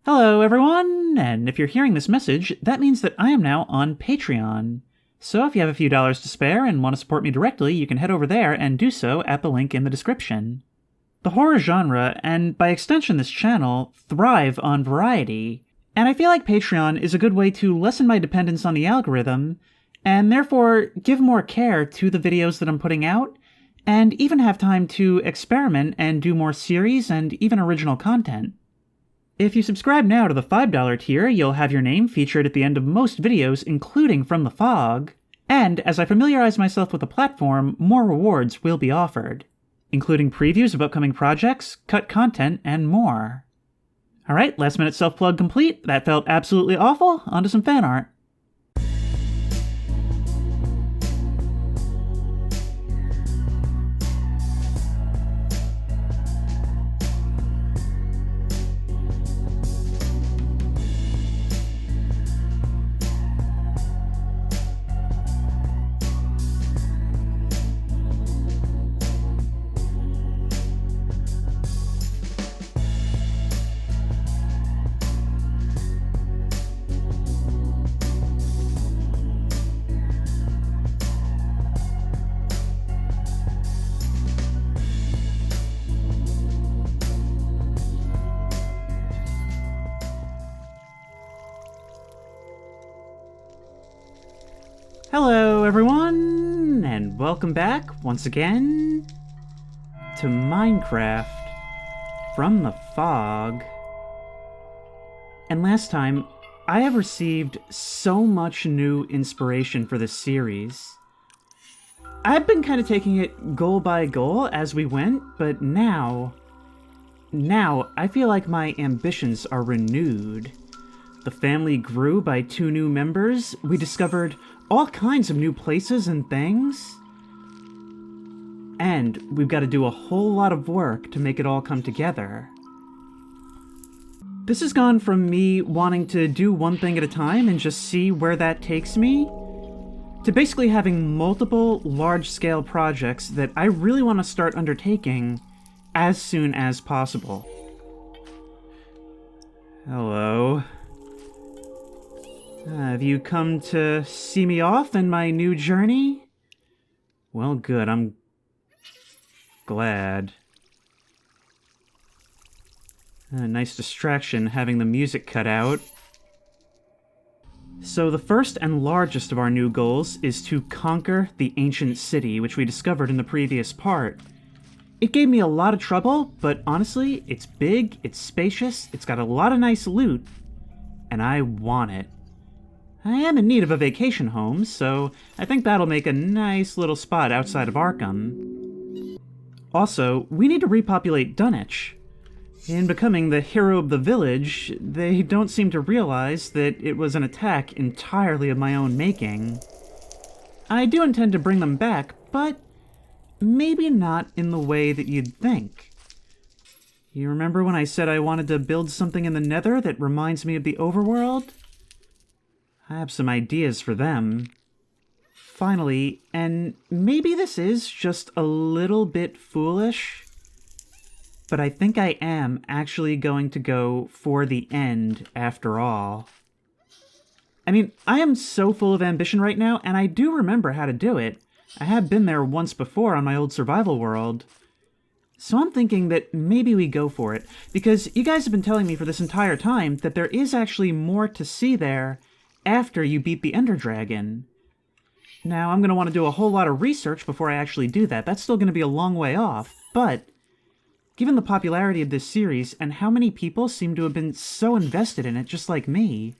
Hello, everyone! And if you're hearing this message, that means that I am now on Patreon. So if you have a few dollars to spare and want to support me directly, you can head over there and do so at the link in the description. The horror genre, and by extension this channel, thrive on variety, and I feel like Patreon is a good way to lessen my dependence on the algorithm, and therefore give more care to the videos that I'm putting out, and even have time to experiment and do more series and even original content. If you subscribe now to the $5 tier, you'll have your name featured at the end of most videos, including From the Fog, and as I familiarize myself with the platform, more rewards will be offered, including previews of upcoming projects, cut content, and more. Alright, last minute self-plug complete. That felt absolutely awful. On to some fan art. Hello everyone, and welcome back once again to Minecraft From the Fog. And last time, I have received so much new inspiration for this series. I've been kind of taking it goal by goal as we went, but now I feel like my ambitions are renewed. The family grew by 2 new members, we discovered all kinds of new places and things, and we've got to do a whole lot of work to make it all come together. This has gone from me wanting to do one thing at a time and just see where that takes me, to basically having multiple large-scale projects that I really want to start undertaking as soon as possible. Hello. Have you come to see me off in my new journey? Well, good, I'm glad. A nice distraction having the music cut out. So the first and largest of our new goals is to conquer the ancient city, which we discovered in the previous part. It gave me a lot of trouble, but honestly, it's big, it's spacious, it's got a lot of nice loot, and I want it. I am in need of a vacation home, so I think that'll make a nice little spot outside of Arkham. Also, we need to repopulate Dunwich. In becoming the hero of the village, they don't seem to realize that it was an attack entirely of my own making. I do intend to bring them back, but maybe not in the way that you'd think. You remember when I said I wanted to build something in the Nether that reminds me of the overworld? I have some ideas for them. Finally, and maybe this is just a little bit foolish, but I think I am actually going to go for the end after all. I mean, I am so full of ambition right now, and I do remember how to do it. I have been there once before on my old survival world. So I'm thinking that maybe we go for it, because you guys have been telling me for this entire time that there is actually more to see there after you beat the Ender Dragon. Now, I'm going to want to do a whole lot of research before I actually do that. That's still going to be a long way off, but given the popularity of this series and how many people seem to have been so invested in it just like me,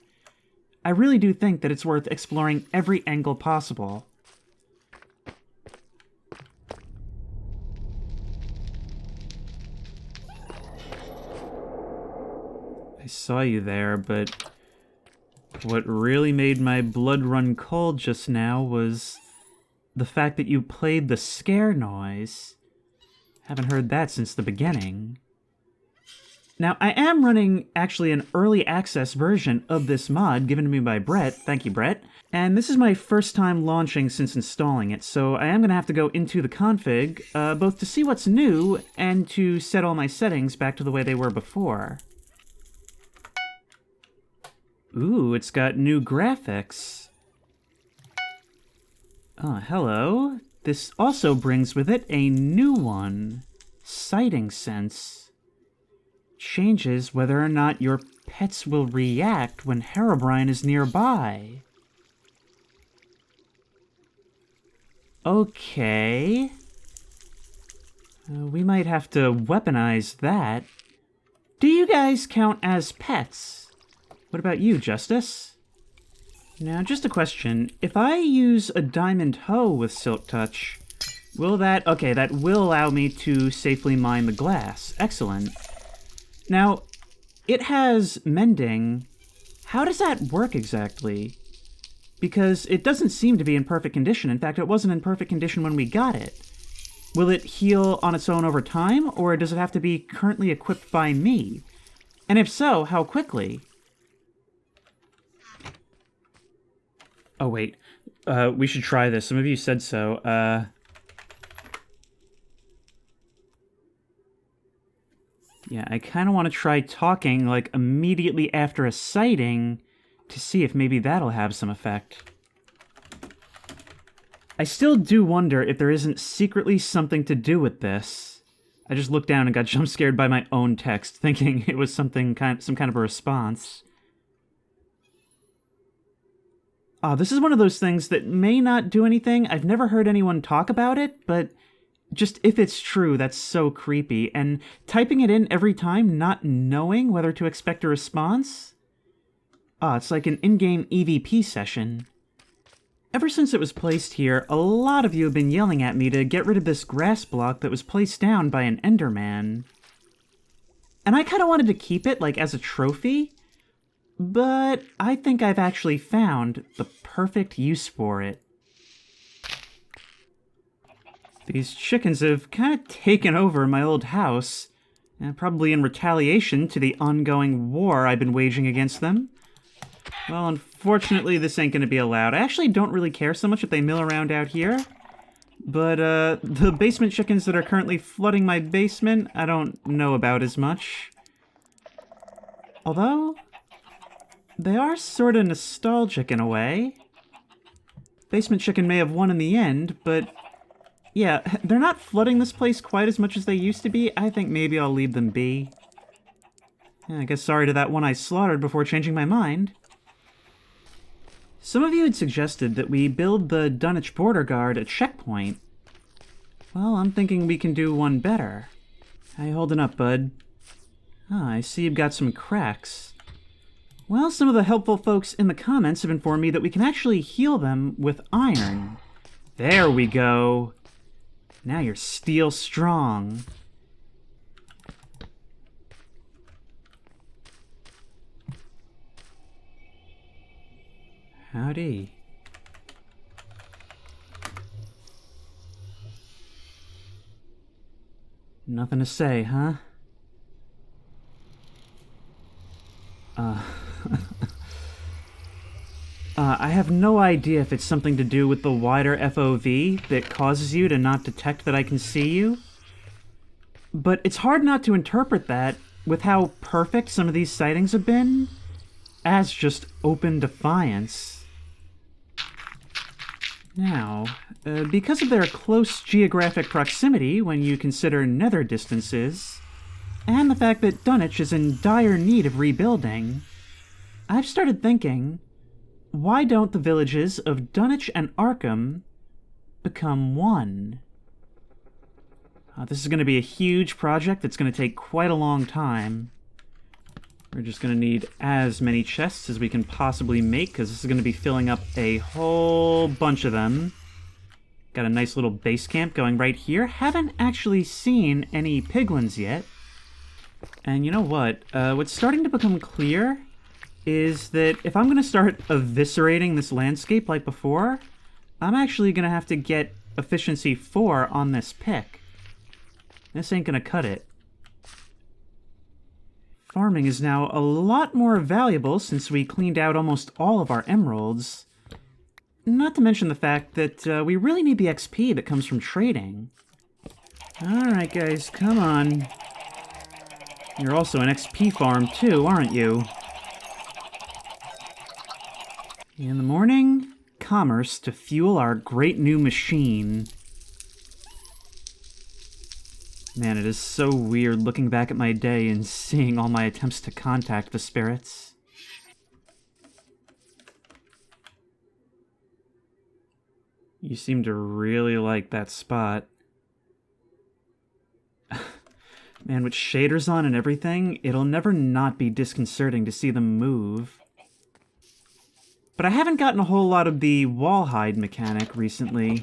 I really do think that it's worth exploring every angle possible. I saw you there, but what really made my blood run cold just now was the fact that you played the scare noise. Haven't heard that since the beginning. Now, I am running actually an early access version of this mod given to me by Brett. Thank you, Brett. And this is my first time launching since installing it, so I am going to have to go into the config, both to see what's new and to set all my settings back to the way they were before. Ooh, it's got new graphics. Oh, hello. This also brings with it a new one. Sighting sense. Changes whether or not your pets will react when Herobrine is nearby. Okay. We might have to weaponize that. Do you guys count as pets? What about you, Justice? Now, just a question. If I use a diamond hoe with Silk Touch, will that... Okay, that will allow me to safely mine the glass. Excellent. Now, it has mending. How does that work exactly? Because it doesn't seem to be in perfect condition. In fact, it wasn't in perfect condition when we got it. Will it heal on its own over time, or does it have to be currently equipped by me? And if so, how quickly? Oh, wait. We should try this. Some of you said so. Yeah, I kind of want to try talking, like, immediately after a sighting to see if maybe that'll have some effect. I still do wonder if there isn't secretly something to do with this. I just looked down and got jump scared by my own text, thinking it was some kind of a response. This is one of those things that may not do anything. I've never heard anyone talk about it, but just if it's true, that's so creepy. And typing it in every time, not knowing whether to expect a response? It's like an in-game EVP session. Ever since it was placed here, a lot of you have been yelling at me to get rid of this grass block that was placed down by an Enderman. And I kind of wanted to keep it, like, as a trophy, but I think I've actually found the perfect use for it. These chickens have kind of taken over my old house, and probably in retaliation to the ongoing war I've been waging against them. Well, unfortunately, this ain't gonna be allowed. I actually don't really care so much if they mill around out here. But, the basement chickens that are currently flooding my basement, I don't know about as much. Although, they are sorta nostalgic in a way. Basement chicken may have won in the end, but... yeah, they're not flooding this place quite as much as they used to be. I think maybe I'll leave them be. Yeah, I guess sorry to that one I slaughtered before changing my mind. Some of you had suggested that we build the Dunwich border guard a checkpoint. Well, I'm thinking we can do one better. How you holding up, bud? I see you've got some cracks. Well, some of the helpful folks in the comments have informed me that we can actually heal them with iron. There we go. Now you're steel strong. Howdy. Nothing to say, huh? I have no idea if it's something to do with the wider FOV that causes you to not detect that I can see you. But it's hard not to interpret that, with how perfect some of these sightings have been, as just open defiance. Now, because of their close geographic proximity when you consider nether distances, and the fact that Dunwich is in dire need of rebuilding, I've started thinking, why don't the villages of Dunwich and Arkham become one? This is going to be a huge project that's going to take quite a long time. We're just going to need as many chests as we can possibly make, because this is going to be filling up a whole bunch of them. Got a nice little base camp going right here. Haven't actually seen any piglins yet. And you know what? What's starting to become clear is that if I'm going to start eviscerating this landscape like before, I'm actually going to have to get efficiency 4 on this pick. This ain't going to cut it. Farming is now a lot more valuable since we cleaned out almost all of our emeralds. Not to mention the fact that we really need the XP that comes from trading. Alright guys, come on. You're also an XP farm too, aren't you? In the morning, commerce to fuel our great new machine. Man, it is so weird looking back at my day and seeing all my attempts to contact the spirits. You seem to really like that spot. Man, with shaders on and everything, it'll never not be disconcerting to see them move. But I haven't gotten a whole lot of the wall hide mechanic recently.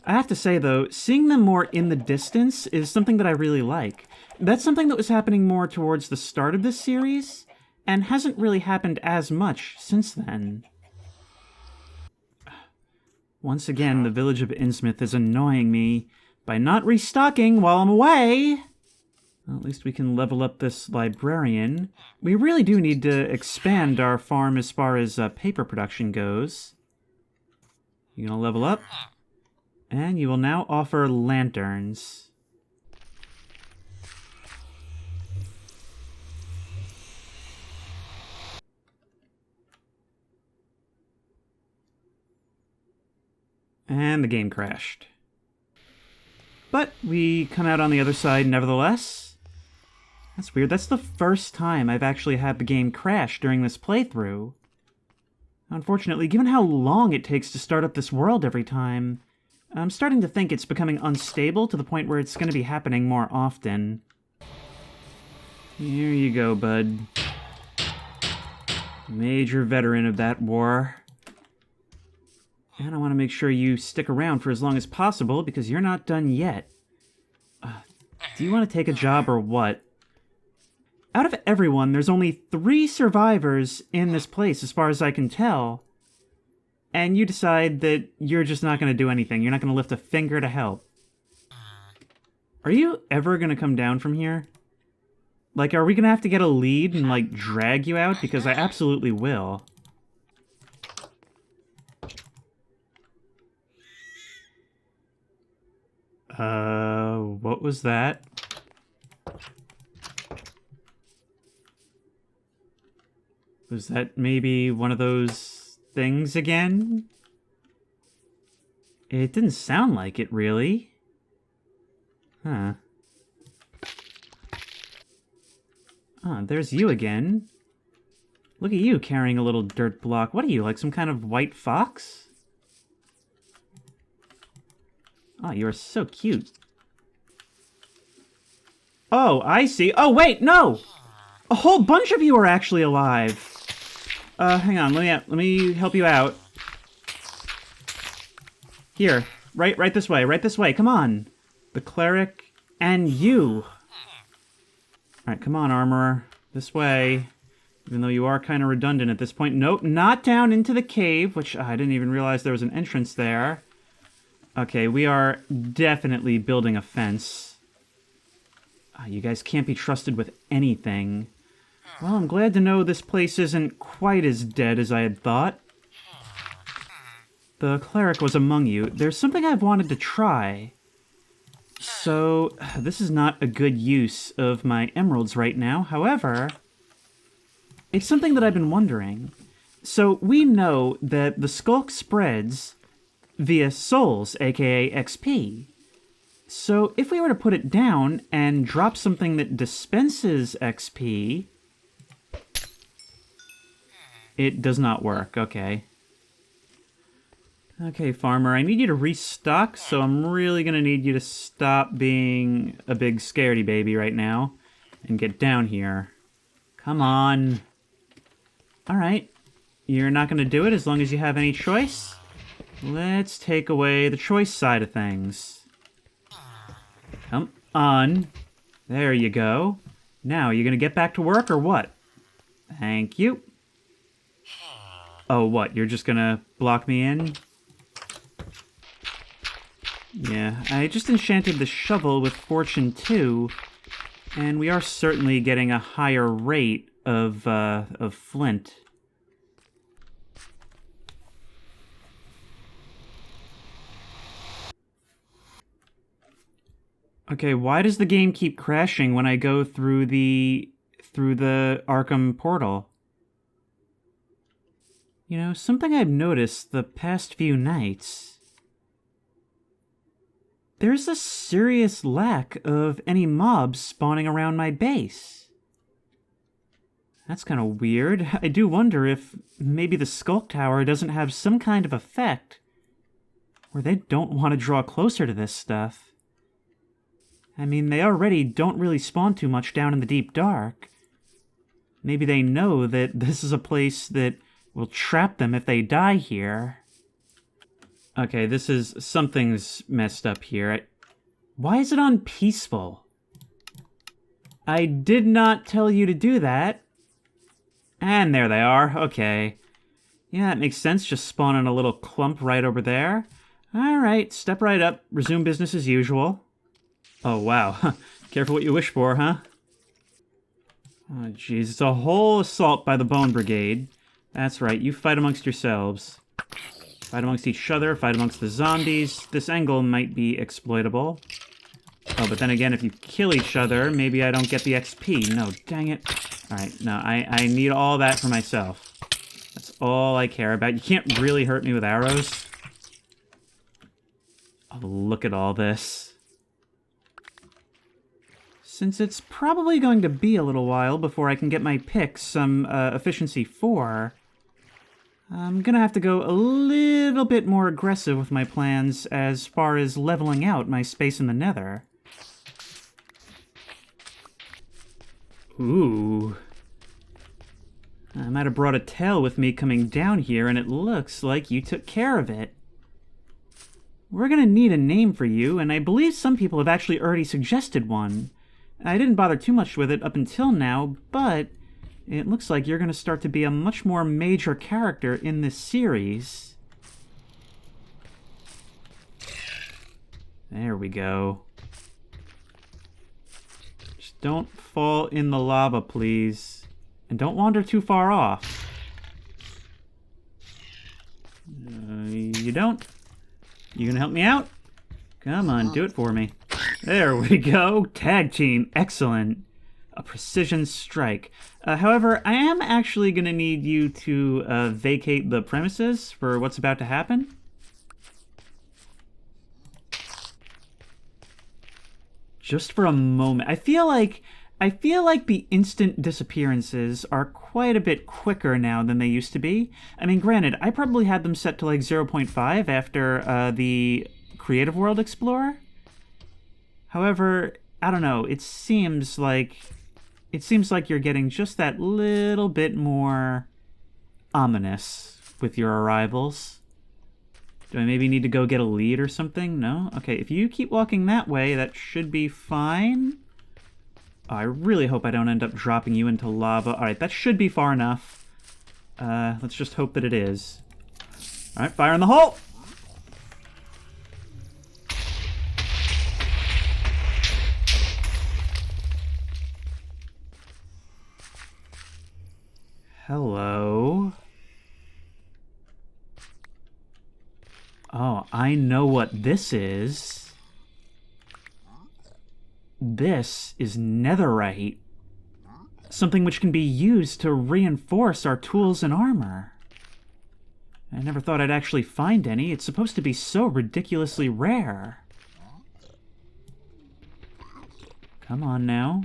I have to say, though, seeing them more in the distance is something that I really like. That's something that was happening more towards the start of this series, and hasn't really happened as much since then. Once again, the village of Innsmouth is annoying me by not restocking while I'm away. Well, at least we can level up this librarian. We really do need to expand our farm as far as paper production goes. You gonna level up? And you will now offer lanterns. And the game crashed. But we come out on the other side nevertheless. That's weird. That's the first time I've actually had the game crash during this playthrough. Unfortunately, given how long it takes to start up this world every time, I'm starting to think it's becoming unstable to the point where it's going to be happening more often. Here you go, bud. Major veteran of that war. And I want to make sure you stick around for as long as possible, because you're not done yet. Do you want to take a job or what? Out of everyone, there's only 3 survivors in this place, as far as I can tell. And you decide that you're just not going to do anything. You're not going to lift a finger to help. Are you ever going to come down from here? Like, are we going to have to get a lead and, like, drag you out? Because I absolutely will. What was that? Was that maybe one of those things again? It didn't sound like it, really. Huh. There's you again. Look at you carrying a little dirt block. What are you, like some kind of white fox? Oh, you are so cute. Oh, I see. Oh, wait, no! A whole bunch of you are actually alive. Hang on, let me help you out. Here, right this way, come on. The cleric and you. Alright, come on, armorer. This way. Even though you are kind of redundant at this point. Nope, not down into the cave, which I didn't even realize there was an entrance there. Okay, we are definitely building a fence. You guys can't be trusted with anything. Well, I'm glad to know this place isn't quite as dead as I had thought. The cleric was among you. There's something I've wanted to try. So, this is not a good use of my emeralds right now. However, it's something that I've been wondering. So, we know that the skulk spreads via souls, aka XP. So, if we were to put it down and drop something that dispenses XP... It does not work, okay. Okay, farmer, I need you to restock, so I'm really gonna need you to stop being a big scaredy baby right now and get down here. Come on. Alright. You're not gonna do it as long as you have any choice? Let's take away the choice side of things. Come on. There you go. Now, you gonna get back to work or what? Thank you. Oh, what? You're just gonna block me in? Yeah, I just enchanted the shovel with Fortune 2, and we are certainly getting a higher rate of flint. Okay, why does the game keep crashing when I go through the Arkham portal? You know, something I've noticed the past few nights. There's a serious lack of any mobs spawning around my base. That's kind of weird. I do wonder if maybe the Skulk Tower doesn't have some kind of effect where they don't want to draw closer to this stuff. I mean, they already don't really spawn too much down in the deep dark. Maybe they know that this is a place that will trap them if they die here. Okay, something's messed up here. Why is it on peaceful? I did not tell you to do that. And there they are, okay. Yeah, it makes sense, just spawning a little clump right over there. Alright, step right up, resume business as usual. Oh, wow. Careful what you wish for, huh? Oh, jeez, it's a whole assault by the Bone Brigade. That's right, you fight amongst yourselves. Fight amongst each other, fight amongst the zombies. This angle might be exploitable. Oh, but then again, if you kill each other, maybe I don't get the XP. No, dang it. Alright, no, I need all that for myself. That's all I care about. You can't really hurt me with arrows. Oh, look at all this. Since it's probably going to be a little while before I can get my pick some efficiency 4, I'm gonna have to go a little bit more aggressive with my plans as far as leveling out my space in the Nether. Ooh. I might have brought a tail with me coming down here, and it looks like you took care of it. We're gonna need a name for you, and I believe some people have actually already suggested one. I didn't bother too much with it up until now, but it looks like you're gonna start to be a much more major character in this series. There we go. Just don't fall in the lava, please. And don't wander too far off. You don't? You gonna help me out? Come on, do it for me. There we go. Tag team. Excellent. A precision strike. However, I am actually gonna need you to vacate the premises for what's about to happen. Just for a moment. I feel like the instant disappearances are quite a bit quicker now than they used to be. I mean, granted, I probably had them set to like 0.5 after the Creative World Explorer. However, I don't know, it seems like you're getting just that little bit more ominous with your arrivals. Do I maybe need to go get a lead or something? No? Okay, if you keep walking that way, that should be fine. Oh, I really hope I don't end up dropping you into lava. Alright, that should be far enough. Let's just hope that it is. Alright, fire in the hole! Hello? Oh, I know what this is. This is netherite. Something which can be used to reinforce our tools and armor. I never thought I'd actually find any. It's supposed to be so ridiculously rare. Come on now.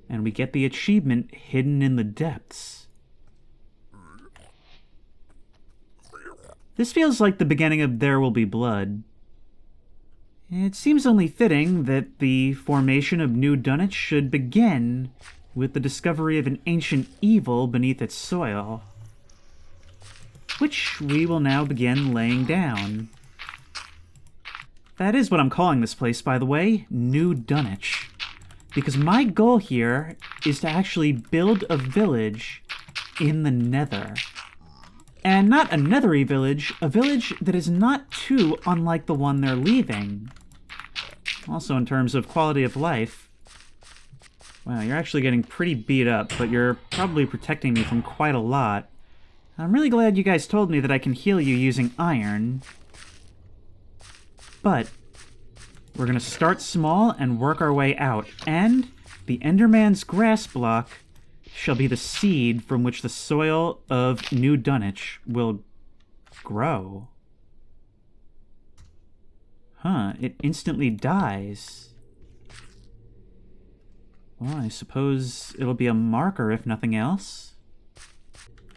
And we get the achievement Hidden in the Depths. This feels like the beginning of There Will Be Blood. It seems only fitting that the formation of New Dunwich should begin with the discovery of an ancient evil beneath its soil, which we will now begin laying down. That is what I'm calling this place, by the way, New Dunwich. Because my goal here is to actually build a village in the Nether. And not a nethery village, a village that is not too unlike the one they're leaving. Also in terms of quality of life. Wow, you're actually getting pretty beat up, but you're probably protecting me from quite a lot. I'm really glad you guys told me that I can heal you using iron. But we're gonna start small and work our way out. And the Enderman's grass block shall be the seed from which the soil of New Dunwich will grow. Huh, it instantly dies. Well, I suppose it'll be a marker if nothing else.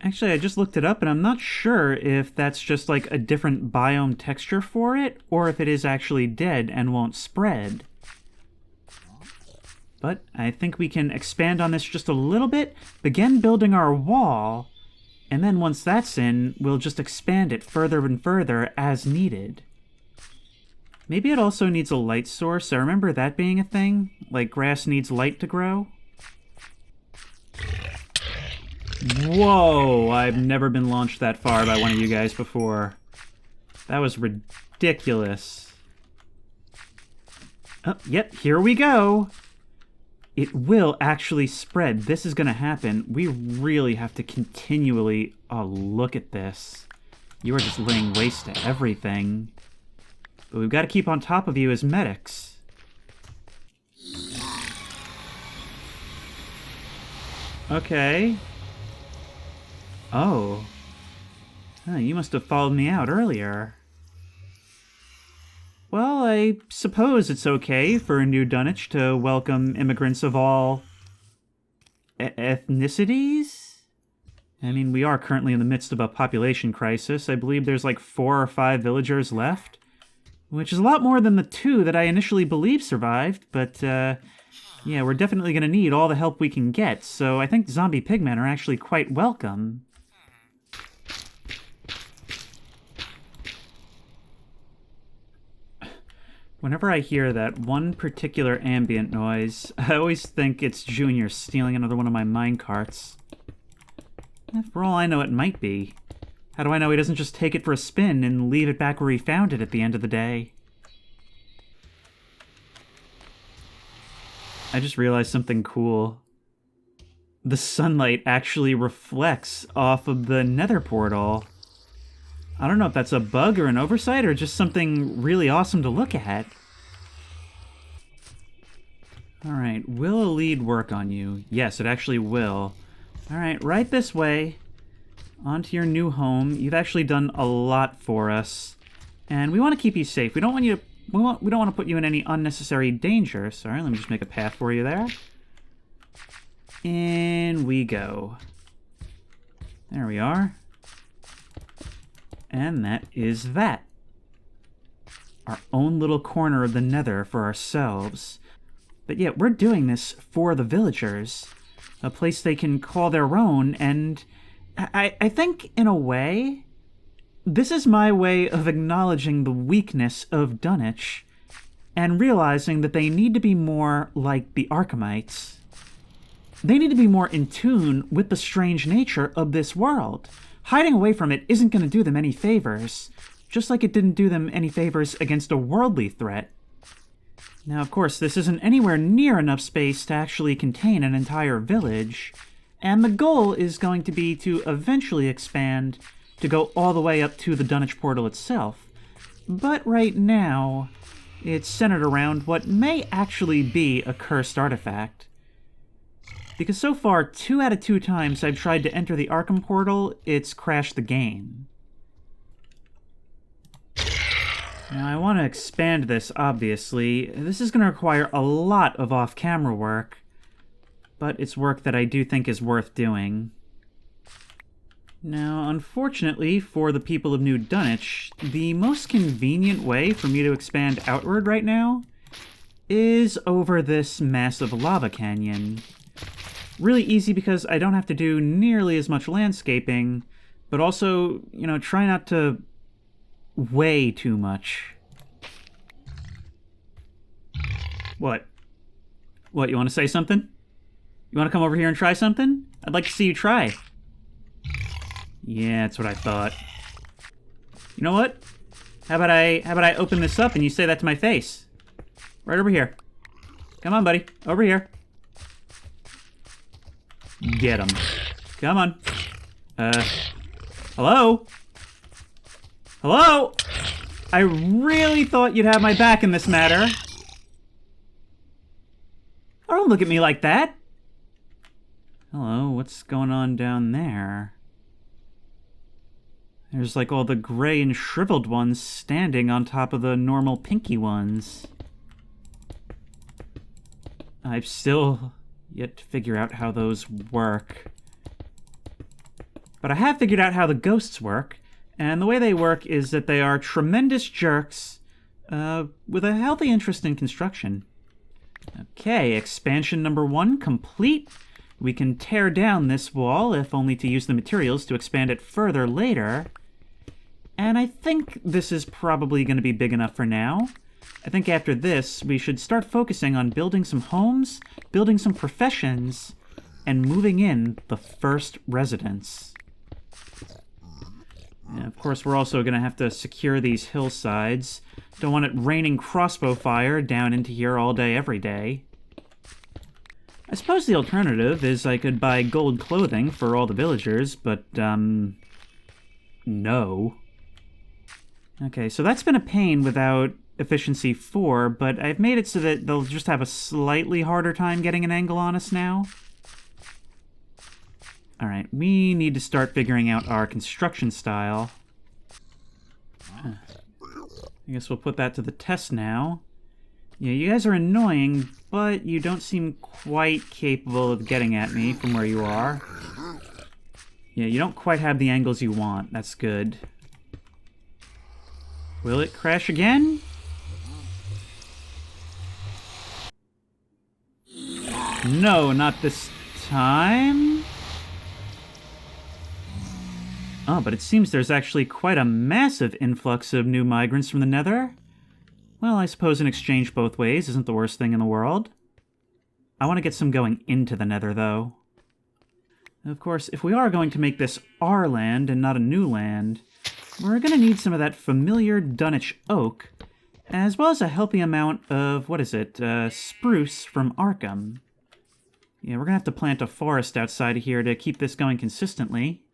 Actually, I just looked it up and I'm not sure if that's just like a different biome texture for it, or if it is actually dead and won't spread. But I think we can expand on this just a little bit, begin building our wall, and then once that's in, we'll just expand it further and further as needed. Maybe it also needs a light source. I remember that being a thing, like grass needs light to grow. Whoa, I've never been launched that far by one of you guys before. That was ridiculous. Oh, yep, here we go. It will actually spread. This is going to happen. We really have to continually... Oh, look at this. You are just laying waste to everything. But we've got to keep on top of you as medics. Okay. Oh. Huh, you must have followed me out earlier. Well, I suppose it's okay for New Dunwich to welcome immigrants of all... ethnicities? I mean, we are currently in the midst of a population crisis. I believe there's like 4 or 5 villagers left, which is a lot more than the 2 that I initially believed survived, but, yeah, we're definitely going to need all the help we can get, so I think zombie pigmen are actually quite welcome. Whenever I hear that one particular ambient noise, I always think it's Junior stealing another one of my minecarts. For all I know, it might be. How do I know he doesn't just take it for a spin and leave it back where he found it at the end of the day? I just realized something cool. The sunlight actually reflects off of the nether portal. I don't know if that's a bug or an oversight or just something really awesome to look at. Alright, will a lead work on you? Yes, it actually will. Alright, right this way. Onto your new home. You've actually done a lot for us. And we want to keep you safe. We don't want you to... We don't want to put you in any unnecessary danger. Sorry, let me just make a path for you there. In we go. There we are. And that is that. Our own little corner of the nether for ourselves. But yet, we're doing this for the villagers. A place they can call their own, and I think, in a way, this is my way of acknowledging the weakness of Dunwich, and realizing that they need to be more like the Arkhamites. They need to be more in tune with the strange nature of this world. Hiding away from it isn't going to do them any favors, just like it didn't do them any favors against a worldly threat. Now, of course, this isn't anywhere near enough space to actually contain an entire village, and the goal is going to be to eventually expand to go all the way up to the Dunwich portal itself. But right now, it's centered around what may actually be a cursed artifact. Because so far, 2 out of 2 times I've tried to enter the Arkham portal, it's crashed the game. Now, I want to expand this, obviously. This is going to require a lot of off-camera work, but it's work that I do think is worth doing. Now, unfortunately for the people of New Dunwich, the most convenient way for me to expand outward right now is over this massive lava canyon. Really easy because I don't have to do nearly as much landscaping, but also, you know, try not to way too much. What? What, you want to say something? You want to come over here and try something? I'd like to see you try. Yeah, that's what I thought. You know what? How about I open this up and you say that to my face? Right over here. Come on, buddy. Over here. Get him. Come on. Hello? Hello? I really thought you'd have my back in this matter. Oh, don't look at me like that. Hello, what's going on down there? There's like all the gray and shriveled ones standing on top of the normal pinky ones. I've still yet to figure out how those work. But I have figured out how the ghosts work, and the way they work is that they are tremendous jerks with a healthy interest in construction. Okay, expansion number 1 complete. We can tear down this wall, if only to use the materials to expand it further later. And I think this is probably going to be big enough for now. I think after this, we should start focusing on building some homes, building some professions, and moving in the first residents. And of course, we're also going to have to secure these hillsides. Don't want it raining crossbow fire down into here all day, every day. I suppose the alternative is I could buy gold clothing for all the villagers, but, no. Okay, so that's been a pain without efficiency 4, but I've made it so that they'll just have a slightly harder time getting an angle on us now. Alright, we need to start figuring out our construction style. I guess we'll put that to the test now. Yeah, you guys are annoying, but you don't seem quite capable of getting at me from where you are. Yeah, you don't quite have the angles you want. That's good. Will it crash again? No, not this time. Oh, but it seems there's actually quite a massive influx of new migrants from the Nether. Well, I suppose an exchange both ways isn't the worst thing in the world. I want to get some going into the Nether, though. Of course, if we are going to make this our land and not a new land, we're going to need some of that familiar Dunwich oak, as well as a healthy amount of, what is it, spruce from Arkham. Yeah, we're going to have to plant a forest outside of here to keep this going consistently.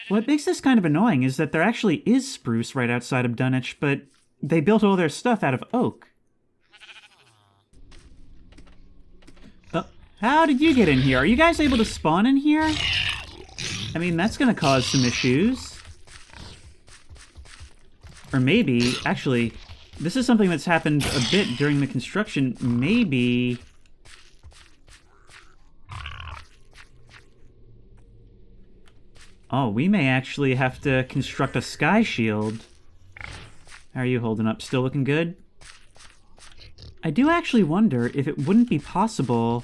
What makes this kind of annoying is that there actually is spruce right outside of Dunwich, but they built all their stuff out of oak. How did you get in here? Are you guys able to spawn in here? I mean, that's going to cause some issues. Or maybe, actually, this is something that's happened a bit during the construction. Maybe... Oh, we may actually have to construct a sky shield. How are you holding up? Still looking good? I do actually wonder if it wouldn't be possible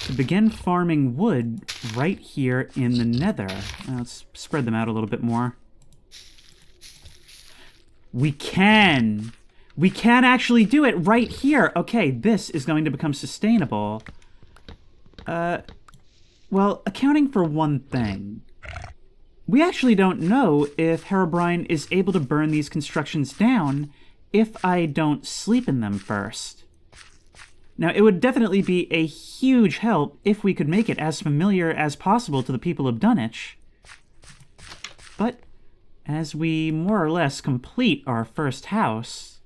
to begin farming wood right here in the Nether. Let's spread them out a little bit more. We can! We can actually do it right here! Okay, this is going to become sustainable. Well, accounting for one thing. We actually don't know if Herobrine is able to burn these constructions down if I don't sleep in them first. Now, it would definitely be a huge help if we could make it as familiar as possible to the people of Dunwich. But as we more or less complete our first house,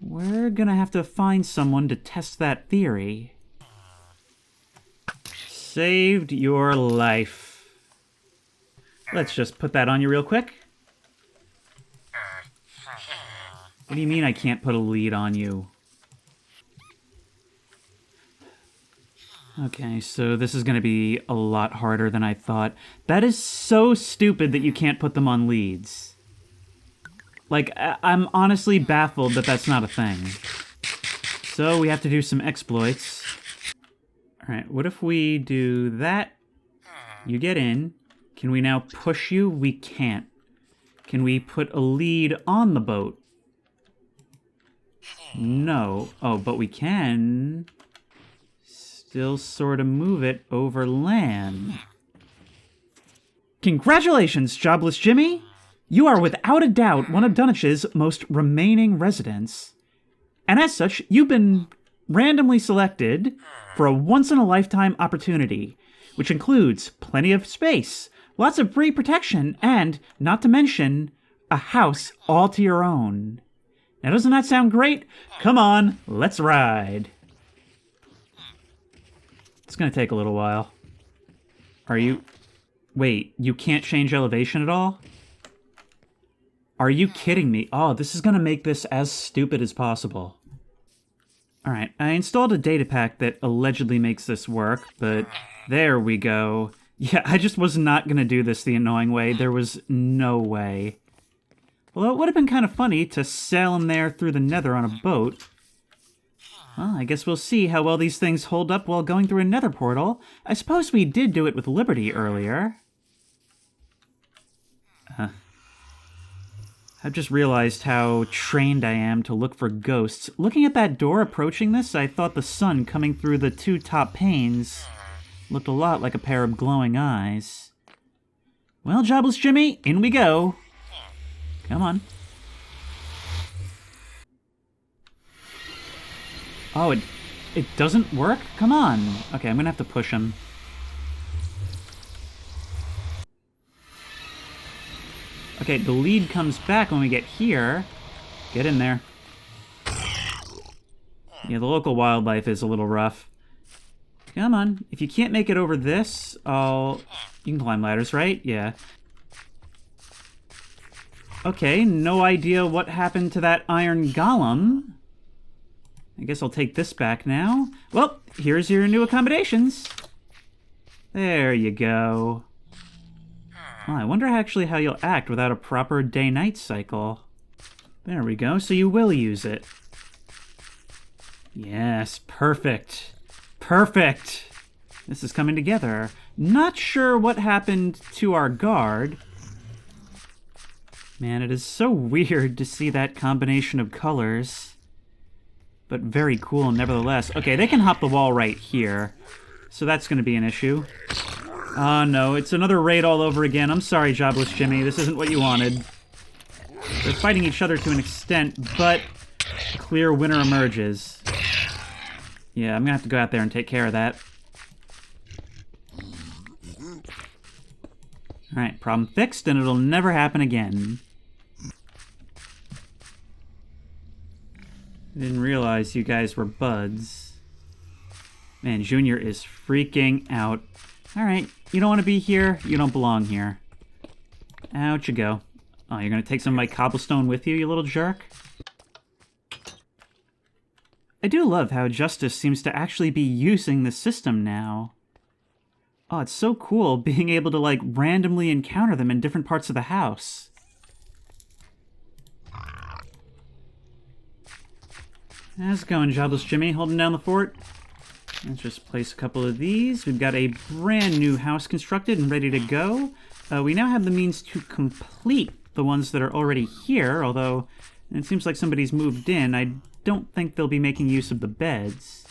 we're gonna have to find someone to test that theory. Saved your life. Let's just put that on you real quick. What do you mean I can't put a lead on you? Okay, so this is going to be a lot harder than I thought. That is so stupid that you can't put them on leads. Like, I'm honestly baffled that that's not a thing. So we have to do some exploits. Alright, what if we do that? You get in. Can we now push you? We can't. Can we put a lead on the boat? No. Oh, but we can still sort of move it over land. Congratulations, Jobless Jimmy! You are without a doubt one of Dunwich's most remaining residents. And as such, you've been randomly selected for a once-in-a-lifetime opportunity, which includes plenty of space, lots of free protection, and, not to mention, a house all to your own. Now, doesn't that sound great? Come on, let's ride. It's gonna take a little while. Are you... Wait, you can't change elevation at all? Are you kidding me? Oh, this is gonna make this as stupid as possible. Alright, I installed a data pack that allegedly makes this work, but there we go. Yeah, I just was not gonna do this the annoying way. There was no way. Although it would have been kind of funny to sail in there through the nether on a boat. Well, I guess we'll see how well these things hold up while going through a nether portal. I suppose we did do it with Liberty earlier. I've just realized how trained I am to look for ghosts. Looking at that door approaching this, I thought the sun coming through the two top panes looked a lot like a pair of glowing eyes. Well, Jobless Jimmy, in we go. Come on. Oh, it doesn't work? Come on. Okay, I'm gonna have to push him. Okay, the lead comes back when we get here. Get in there. Yeah, the local wildlife is a little rough. Come on. If you can't make it over this, You can climb ladders, right? Yeah. Okay, no idea what happened to that iron golem. I guess I'll take this back now. Well, here's your new accommodations. There you go. Well, I wonder actually how you'll act without a proper day-night cycle. There we go, so you will use it. Yes, perfect. Perfect! This is coming together. Not sure what happened to our guard. Man, it is so weird to see that combination of colors. But very cool nevertheless. Okay, they can hop the wall right here. So that's going to be an issue. Oh no, it's another raid all over again. I'm sorry, Jobless Jimmy. This isn't what you wanted. They're fighting each other to an extent, but a clear winner emerges. Yeah, I'm gonna have to go out there and take care of that. Alright, problem fixed, and it'll never happen again. I didn't realize you guys were buds. Man, Junior is freaking out. Alright, you don't want to be here, you don't belong here. Out you go. Oh, you're gonna take some of my cobblestone with you, you little jerk? I do love how Justice seems to actually be using the system now. Oh, it's so cool being able to, like, randomly encounter them in different parts of the house. How's it going, Jobless Jimmy? Holding down the fort? Let's just place a couple of these. We've got a brand new house constructed and ready to go. We now have the means to complete the ones that are already here, although it seems like somebody's moved in. I don't think they'll be making use of the beds.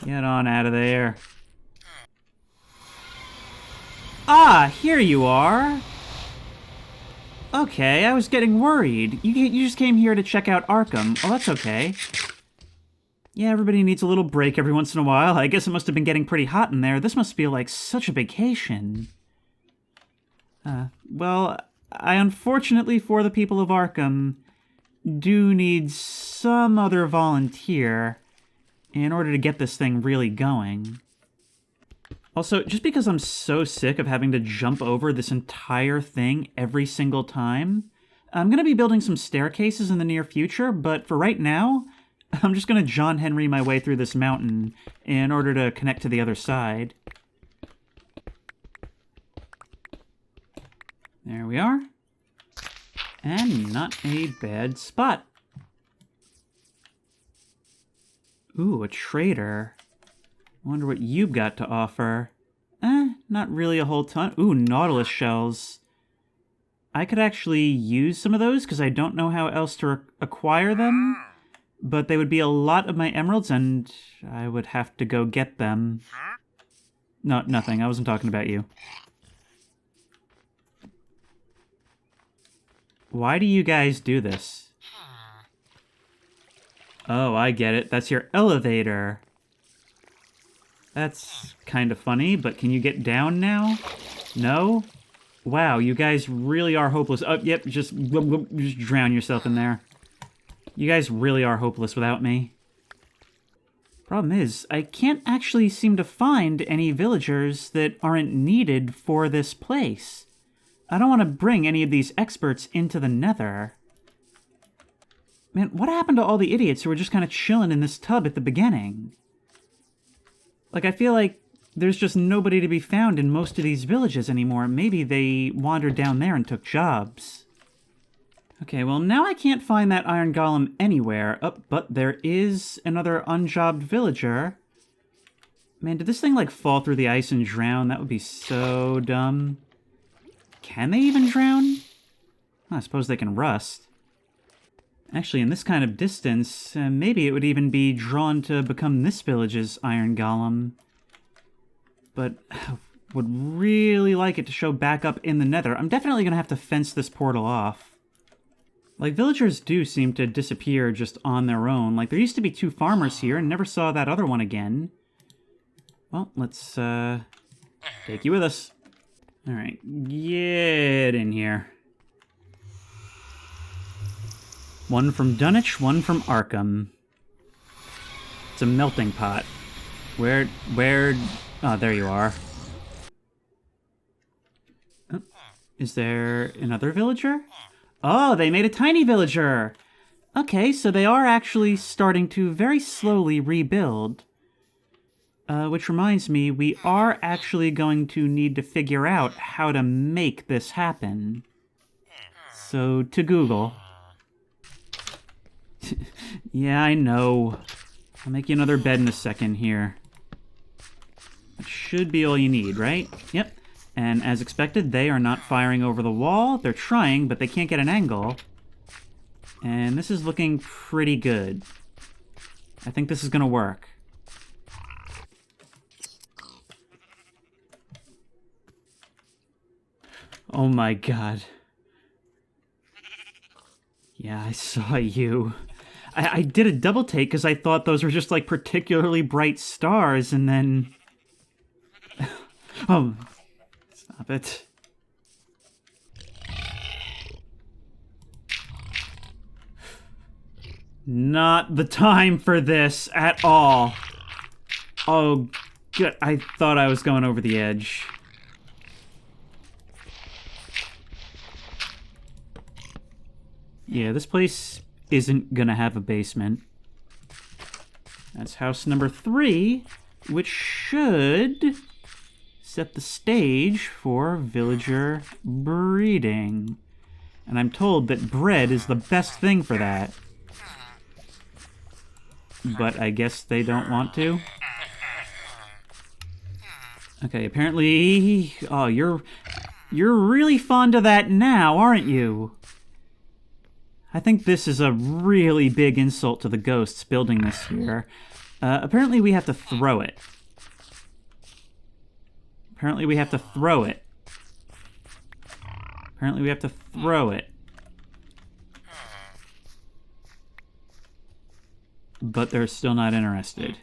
Get on out of there. Ah, here you are. Okay, I was getting worried. You just came here to check out Arkham. Oh, that's okay. Yeah, everybody needs a little break every once in a while. I guess it must have been getting pretty hot in there. This must feel like such a vacation. Well, I unfortunately for the people of Arkham do need some other volunteer in order to get this thing really going. Also, just because I'm so sick of having to jump over this entire thing every single time, I'm going to be building some staircases in the near future, but for right now, I'm just going to John Henry my way through this mountain in order to connect to the other side. There we are. And not a bad spot. Ooh, a trader. Wonder what you've got to offer. Not really a whole ton. Ooh, Nautilus shells. I could actually use some of those because I don't know how else to acquire them. But they would be a lot of my emeralds and I would have to go get them. No, nothing. I wasn't talking about you. Why do you guys do this? Oh, I get it. That's your elevator. That's kind of funny, but can you get down now? No? Wow, you guys really are hopeless. Oh, yep, just drown yourself in there. You guys really are hopeless without me. Problem is, I can't actually seem to find any villagers that aren't needed for this place. I don't want to bring any of these experts into the Nether. Man, what happened to all the idiots who were just kind of chilling in this tub at the beginning? Like, I feel like there's just nobody to be found in most of these villages anymore. Maybe they wandered down there and took jobs. Okay, well, now I can't find that iron golem anywhere. Oh, but there is another unjobbed villager. Man, did this thing, like, fall through the ice and drown? That would be so dumb. Can they even drown? Well, I suppose they can rust. Actually, in this kind of distance, maybe it would even be drawn to become this village's iron golem. But would really like it to show back up in the Nether. I'm definitely going to have to fence this portal off. Like, villagers do seem to disappear just on their own. Like, there used to be 2 farmers here and never saw that other one again. Well, let's take you with us. Alright, get in here. One from Dunwich, one from Arkham. It's a melting pot. Where... Oh, there you are. Oh, is there another villager? Oh, they made a tiny villager! Okay, so they are actually starting to very slowly rebuild. Which reminds me, we are actually going to need to figure out how to make this happen. So, to Google. Yeah, I know. I'll make you another bed in a second here. That should be all you need, right? Yep. And as expected, they are not firing over the wall. They're trying, but they can't get an angle. And this is looking pretty good. I think this is gonna work. Oh my god. Yeah, I saw you. I did a double take because I thought those were just like particularly bright stars, and then... Oh, stop it. Not the time for this at all. Oh, good. I thought I was going over the edge. Yeah, this place isn't gonna have a basement. That's house number 3, which should set the stage for villager breeding. And I'm told that bread is the best thing for that. But I guess they don't want to. Okay, apparently... Oh, you're really fond of that now, aren't you? I think this is a really big insult to the ghosts building this here. Apparently we have to throw it. Apparently we have to throw it. Apparently we have to throw it. But they're still not interested.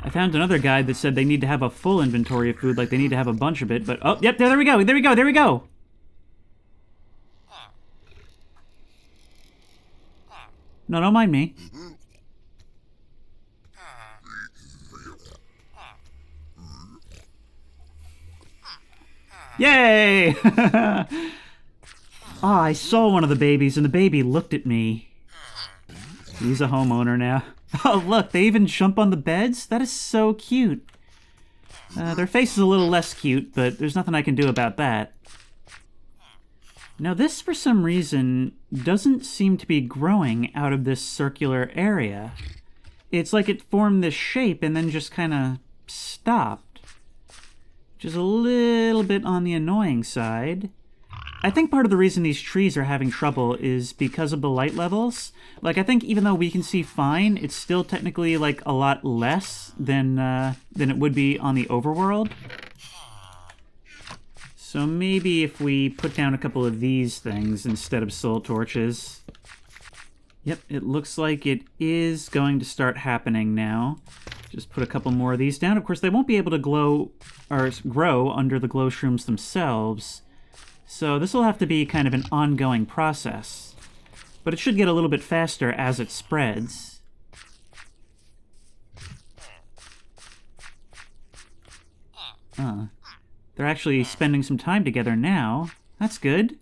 I found another guide that said they need to have a full inventory of food, like they need to have a bunch of it, but... Oh, yep, there we go, there we go, there we go! No, don't mind me. Yay! Oh, I saw one of the babies, and the baby looked at me. He's a homeowner now. Oh, look, they even jump on the beds? That is so cute. Their face is a little less cute, but there's nothing I can do about that. Now this, for some reason, doesn't seem to be growing out of this circular area. It's like it formed this shape and then just kind of stopped. Which is a little bit on the annoying side. I think part of the reason these trees are having trouble is because of the light levels. Like, I think even though we can see fine, it's still technically, like, a lot less than it would be on the overworld. So maybe if we put down a couple of these things instead of soul torches. Yep, it looks like it is going to start happening now. Just put a couple more of these down. Of course, they won't be able to glow or grow under the glow shrooms themselves. So this will have to be kind of an ongoing process. But it should get a little bit faster as it spreads. Oh, they're actually spending some time together now. That's good.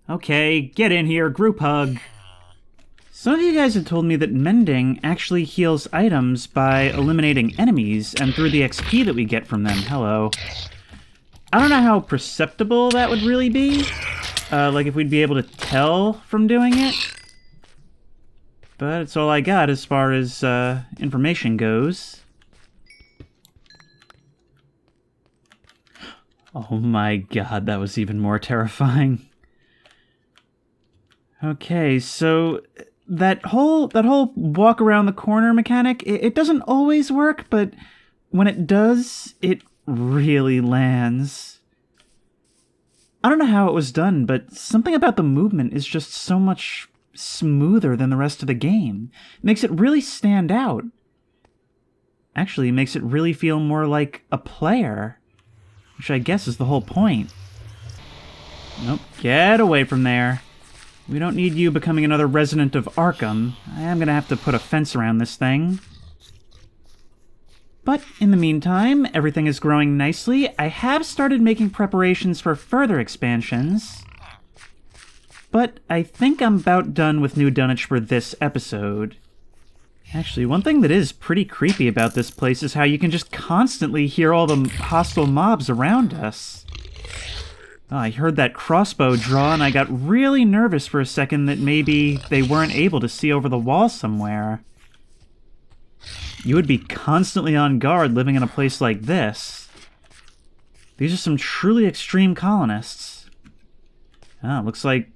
Okay, get in here, group hug. Some of you guys had told me that mending actually heals items by eliminating enemies and through the XP that we get from them. Hello. I don't know how perceptible that would really be. Like if we'd be able to tell from doing it. But it's all I got as far as information goes. Oh my god, that was even more terrifying. Okay, so that whole walk around the corner mechanic, it doesn't always work, but when it does, it really lands. I don't know how it was done, but something about the movement is just so much smoother than the rest of the game. It makes it really stand out. Actually, it makes it really feel more like a player, which I guess is the whole point. Nope, get away from there. We don't need you becoming another resident of Arkham. I am gonna have to put a fence around this thing. But in the meantime, everything is growing nicely. I have started making preparations for further expansions. But I think I'm about done with New Dunwich for this episode. Actually, one thing that is pretty creepy about this place is how you can just constantly hear all the hostile mobs around us. Oh, I heard that crossbow draw and I got really nervous for a second that maybe they weren't able to see over the wall somewhere. You would be constantly on guard living in a place like this. These are some truly extreme colonists. Ah, looks like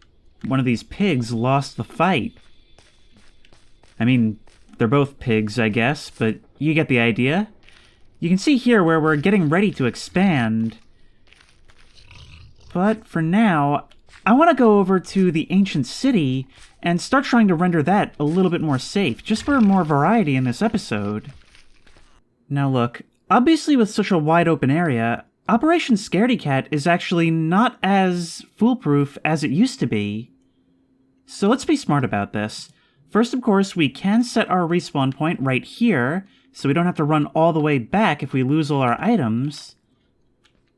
one of these pigs lost the fight. I mean, they're both pigs, I guess, but you get the idea. You can see here where we're getting ready to expand. But for now, I want to go over to the ancient city and start trying to render that a little bit more safe, just for more variety in this episode. Now look, obviously with such a wide open area, Operation Scaredy-Cat is actually not as foolproof as it used to be. So let's be smart about this. First, of course, we can set our respawn point right here, so we don't have to run all the way back if we lose all our items.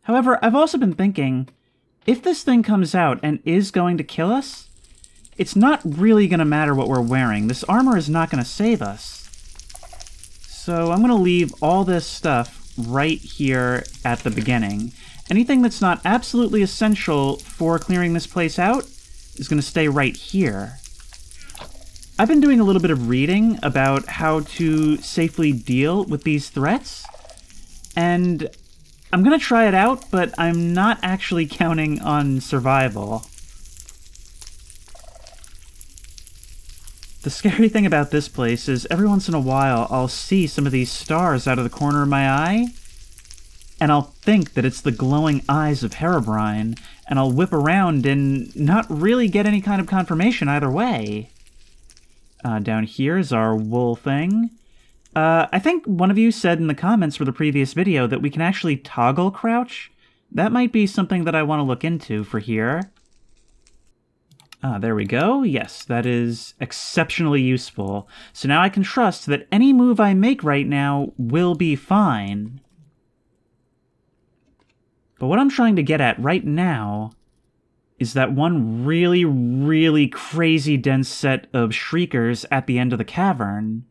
However, I've also been thinking, if this thing comes out and is going to kill us, it's not really going to matter what we're wearing. This armor is not going to save us. So I'm going to leave all this stuff right here at the beginning. Anything that's not absolutely essential for clearing this place out is going to stay right here. I've been doing a little bit of reading about how to safely deal with these threats, and I'm gonna try it out, but I'm not actually counting on survival. The scary thing about this place is every once in a while I'll see some of these stars out of the corner of my eye, and I'll think that it's the glowing eyes of Herobrine, and I'll whip around and not really get any kind of confirmation either way. Down here is our wool thing. I think one of you said in the comments for the previous video that we can actually toggle crouch. That might be something that I want to look into for here. There we go. Yes, that is exceptionally useful. So now I can trust that any move I make right now will be fine. But what I'm trying to get at right now is that one really, really crazy dense set of shriekers at the end of the cavern.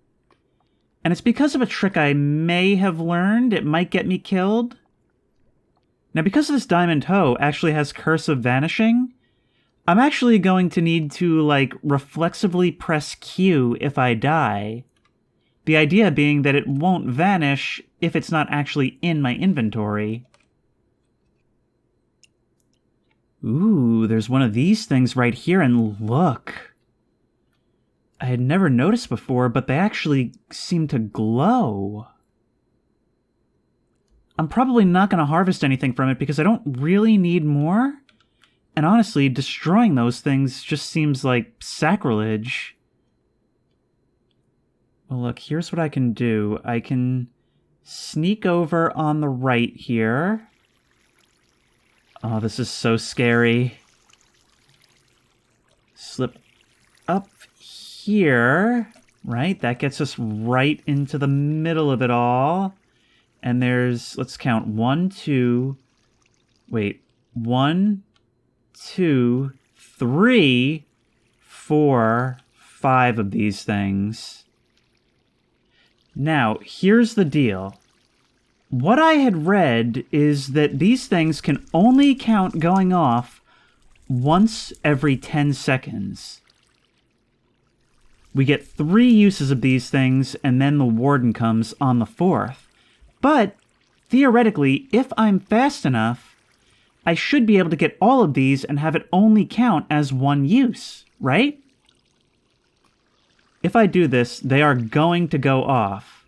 And it's because of a trick I may have learned. It might get me killed. Now, because this diamond hoe actually has Curse of Vanishing, I'm actually going to need to, like, reflexively press Q if I die. The idea being that it won't vanish if it's not actually in my inventory. Ooh, there's one of these things right here, and look. I had never noticed before, but they actually seem to glow. I'm probably not going to harvest anything from it because I don't really need more. And honestly, destroying those things just seems like sacrilege. Well, look, here's what I can do. I can sneak over on the right here. Oh, this is so scary. Slip up here, right? That gets us right into the middle of it all. And there's, let's count, 1, 2, wait, 1, 2, 3, 4, 5 of these things. Now, here's the deal. What I had read is that these things can only count going off once every 10 seconds. We get 3 uses of these things, and then the warden comes on the 4th. But, theoretically, if I'm fast enough, I should be able to get all of these and have it only count as 1 use, right? If I do this, they are going to go off.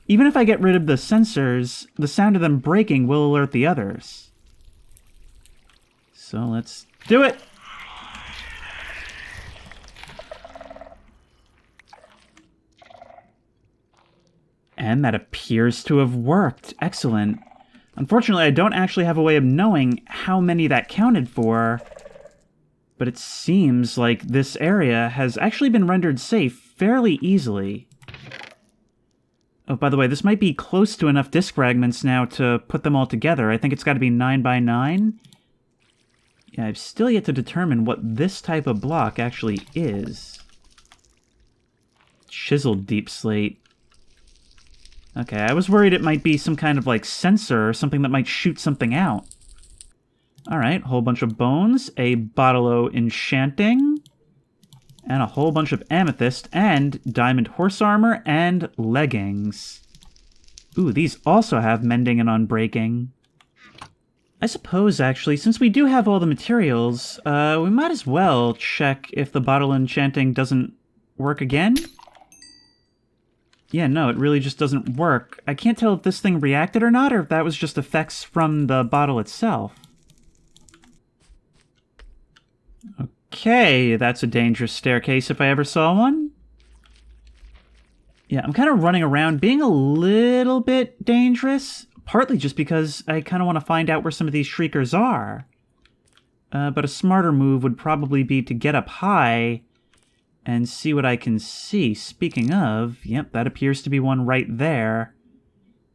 Even if I get rid of the sensors, the sound of them breaking will alert the others. So let's do it! And that appears to have worked. Excellent. Unfortunately, I don't actually have a way of knowing how many that counted for, but it seems like this area has actually been rendered safe fairly easily. Oh, by the way, this might be close to enough disk fragments now to put them all together. I think it's got to be 9 by 9. Yeah, I've still yet to determine what this type of block actually is. Chiseled deep slate. Okay, I was worried it might be some kind of, like, sensor or something that might shoot something out. Alright, whole bunch of bones, a bottle o' enchanting, and a whole bunch of amethyst, and diamond horse armor, and leggings. Ooh, these also have mending and unbreaking. I suppose, actually, since we do have all the materials, we might as well check if the bottle enchanting doesn't work again. Yeah, no, it really just doesn't work. I can't tell if this thing reacted or not, or if that was just effects from the bottle itself. Okay, that's a dangerous staircase if I ever saw one. Yeah, I'm kind of running around being a little bit dangerous, partly just because I kind of want to find out where some of these shriekers are. But a smarter move would probably be to get up high and see what I can see. Speaking of, yep, that appears to be one right there.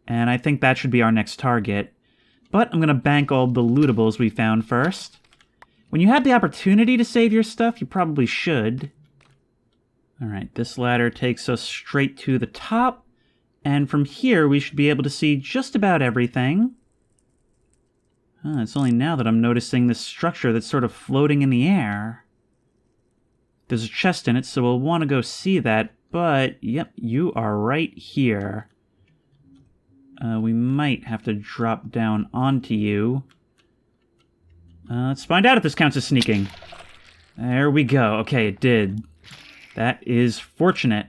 And I think that should be our next target. But I'm going to bank all the lootables we found first. When you have the opportunity to save your stuff, you probably should. Alright, this ladder takes us straight to the top. And from here, we should be able to see just about everything. It's only now that I'm noticing this structure that's sort of floating in the air. There's a chest in it, so we'll want to go see that, but, yep, you are right here. We might have to drop down onto you. Let's find out if this counts as sneaking. There we go. Okay, it did. That is fortunate.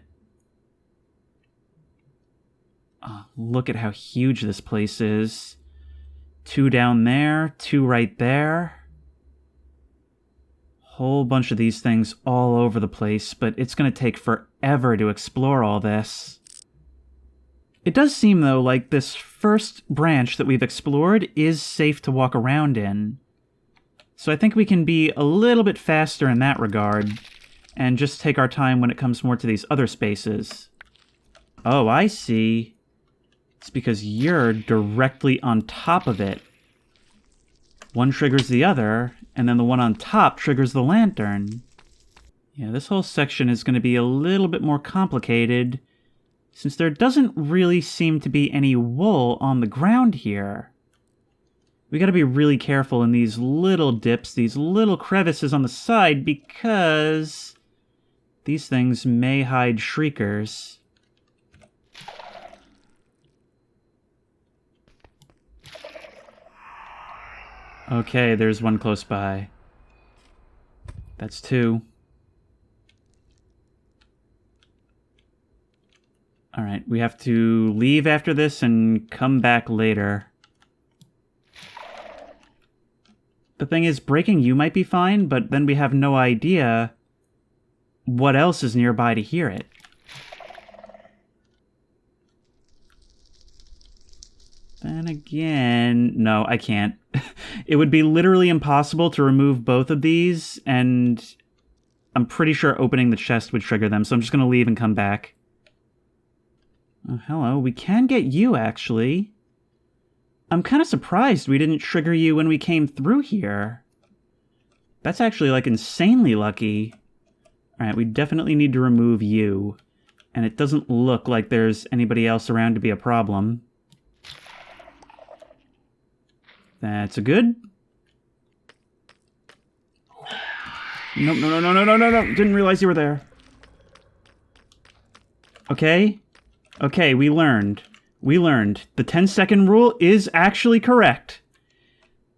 Oh, look at how huge this place is. 2 down there, 2 right there. Whole bunch of these things all over the place, but it's going to take forever to explore all this. It does seem, though, like this first branch that we've explored is safe to walk around in. So I think we can be a little bit faster in that regard, and just take our time when it comes more to these other spaces. Oh, I see. It's because you're directly on top of it. One triggers the other, and then the one on top triggers the lantern. Yeah, this whole section is going to be a little bit more complicated, since there doesn't really seem to be any wool on the ground here. We gotta be really careful in these little dips, these little crevices on the side, because these things may hide shriekers. Okay, there's one close by. That's 2. Alright, we have to leave after this and come back later. The thing is, breaking you might be fine, but then we have no idea what else is nearby to hear it. Then again, no, I can't. It would be literally impossible to remove both of these, and I'm pretty sure opening the chest would trigger them, so I'm just going to leave and come back. Oh, hello, we can get you, actually. I'm kind of surprised we didn't trigger you when we came through here. That's actually, like, insanely lucky. Alright, we definitely need to remove you. And it doesn't look like there's anybody else around to be a problem. That's a good. Nope, no. Didn't realize you were there. Okay. Okay, we learned. We learned. The 10-second rule is actually correct.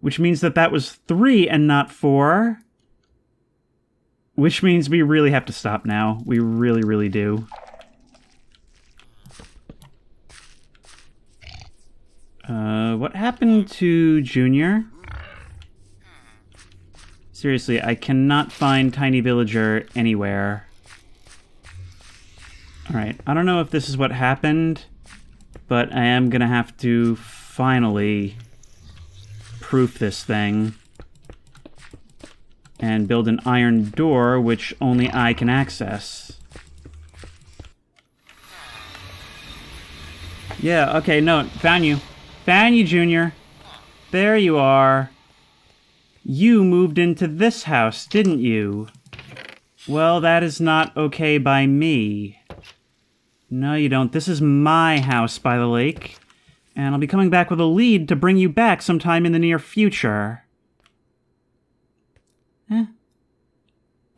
Which means that was 3 and not 4. Which means we really have to stop now. We really, really do. What happened to Junior? Seriously, I cannot find Tiny Villager anywhere. Alright, I don't know if this is what happened, but I am gonna have to finally proof this thing and build an iron door which only I can access. Yeah, okay, no, found you. Found you, Junior. There you are. You moved into this house, didn't you? Well, that is not okay by me. No, you don't. This is my house by the lake. And I'll be coming back with a lead to bring you back sometime in the near future.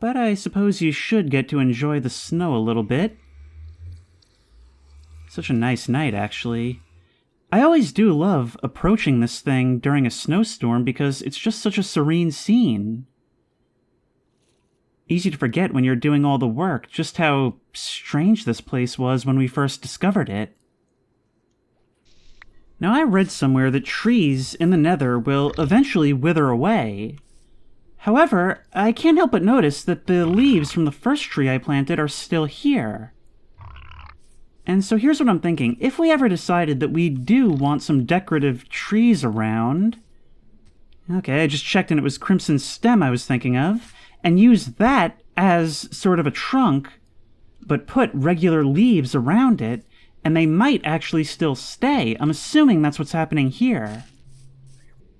But I suppose you should get to enjoy the snow a little bit. Such a nice night, actually. I always do love approaching this thing during a snowstorm because it's just such a serene scene. Easy to forget when you're doing all the work just how strange this place was when we first discovered it. Now, I read somewhere that trees in the Nether will eventually wither away. However, I can't help but notice that the leaves from the first tree I planted are still here. And so here's what I'm thinking. If we ever decided that we do want some decorative trees around... Okay, I just checked and it was Crimson Stem I was thinking of. And use that as sort of a trunk, but put regular leaves around it, and they might actually still stay. I'm assuming that's what's happening here.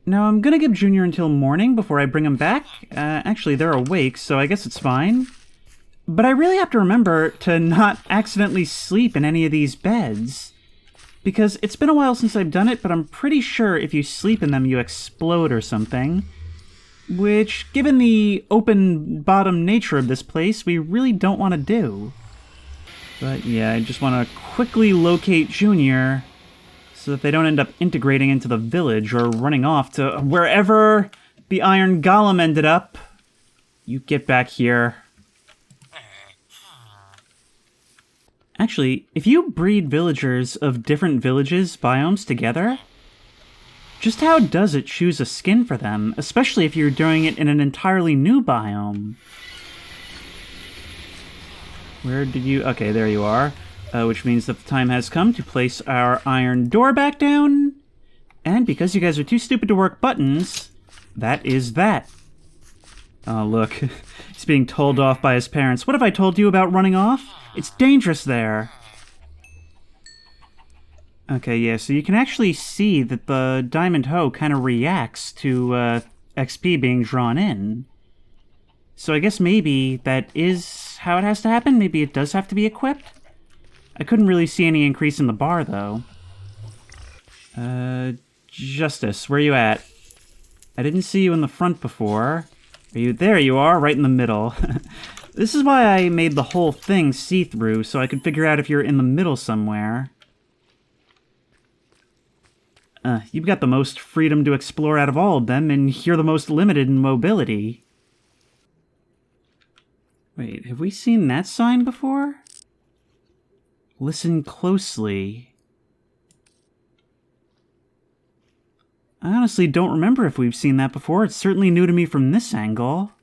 Now, I'm gonna give Junior until morning before I bring him back. Actually, they're awake, so I guess it's fine. But I really have to remember to not accidentally sleep in any of these beds. Because it's been a while since I've done it, but I'm pretty sure if you sleep in them, you explode or something. Which, given the open bottom nature of this place, we really don't want to do. But yeah, I just want to quickly locate Junior so that they don't end up integrating into the village or running off to wherever the Iron Golem ended up. You get back here. Actually, if you breed villagers of different villages' biomes together, just how does it choose a skin for them, especially if you're doing it in an entirely new biome? Where did you... Okay, there you are. Which means that the time has come to place our iron door back down. And because you guys are too stupid to work buttons, that is that. Oh, look. He's being told off by his parents. What have I told you about running off? It's dangerous there. Okay, yeah, so you can actually see that the Diamond Hoe kind of reacts to XP being drawn in. So I guess maybe that is how it has to happen. Maybe it does have to be equipped. I couldn't really see any increase in the bar, though. Justice, where are you at? I didn't see you in the front before. Are you... There you are, right in the middle. This is why I made the whole thing see-through, so I could figure out if you're in the middle somewhere. You've got the most freedom to explore out of all of them, and you're the most limited in mobility. Wait, have we seen that sign before? Listen closely. I honestly don't remember if we've seen that before. It's certainly new to me from this angle.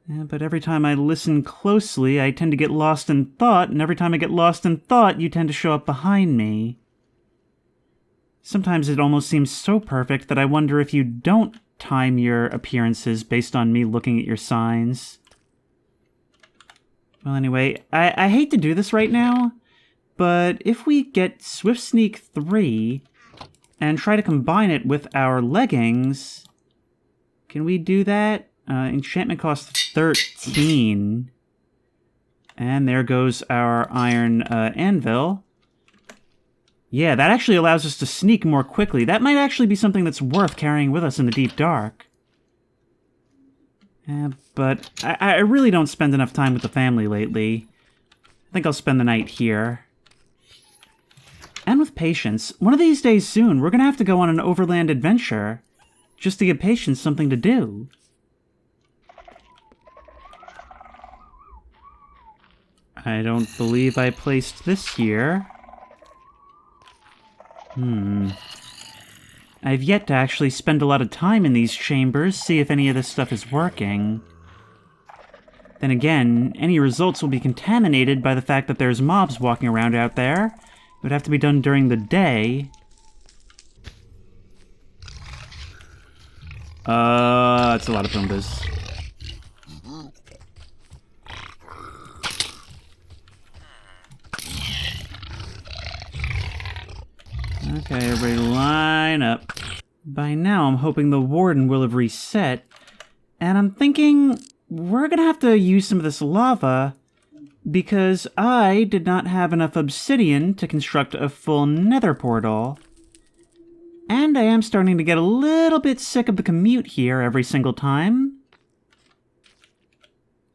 Yeah, but every time I listen closely, I tend to get lost in thought, and every time I get lost in thought, you tend to show up behind me. Sometimes it almost seems so perfect that I wonder if you don't time your appearances based on me looking at your signs. Well, anyway, I hate to do this right now, but if we get Swift Sneak 3, and try to combine it with our leggings. Can we do that? Enchantment costs 13. And there goes our iron anvil. Yeah, that actually allows us to sneak more quickly. That might actually be something that's worth carrying with us in the deep dark. But I really don't spend enough time with the family lately. I think I'll spend the night here. And with Patience, one of these days soon, we're going to have to go on an overland adventure. Just to give Patience something to do. I don't believe I placed this here. I've yet to actually spend a lot of time in these chambers, see if any of this stuff is working. Then again, any results will be contaminated by the fact that there's mobs walking around out there. It would have to be done during the day. That's a lot of Pumbas. Okay, everybody line up. By now, I'm hoping the warden will have reset. And I'm thinking we're gonna have to use some of this lava because I did not have enough obsidian to construct a full nether portal. And I am starting to get a little bit sick of the commute here every single time.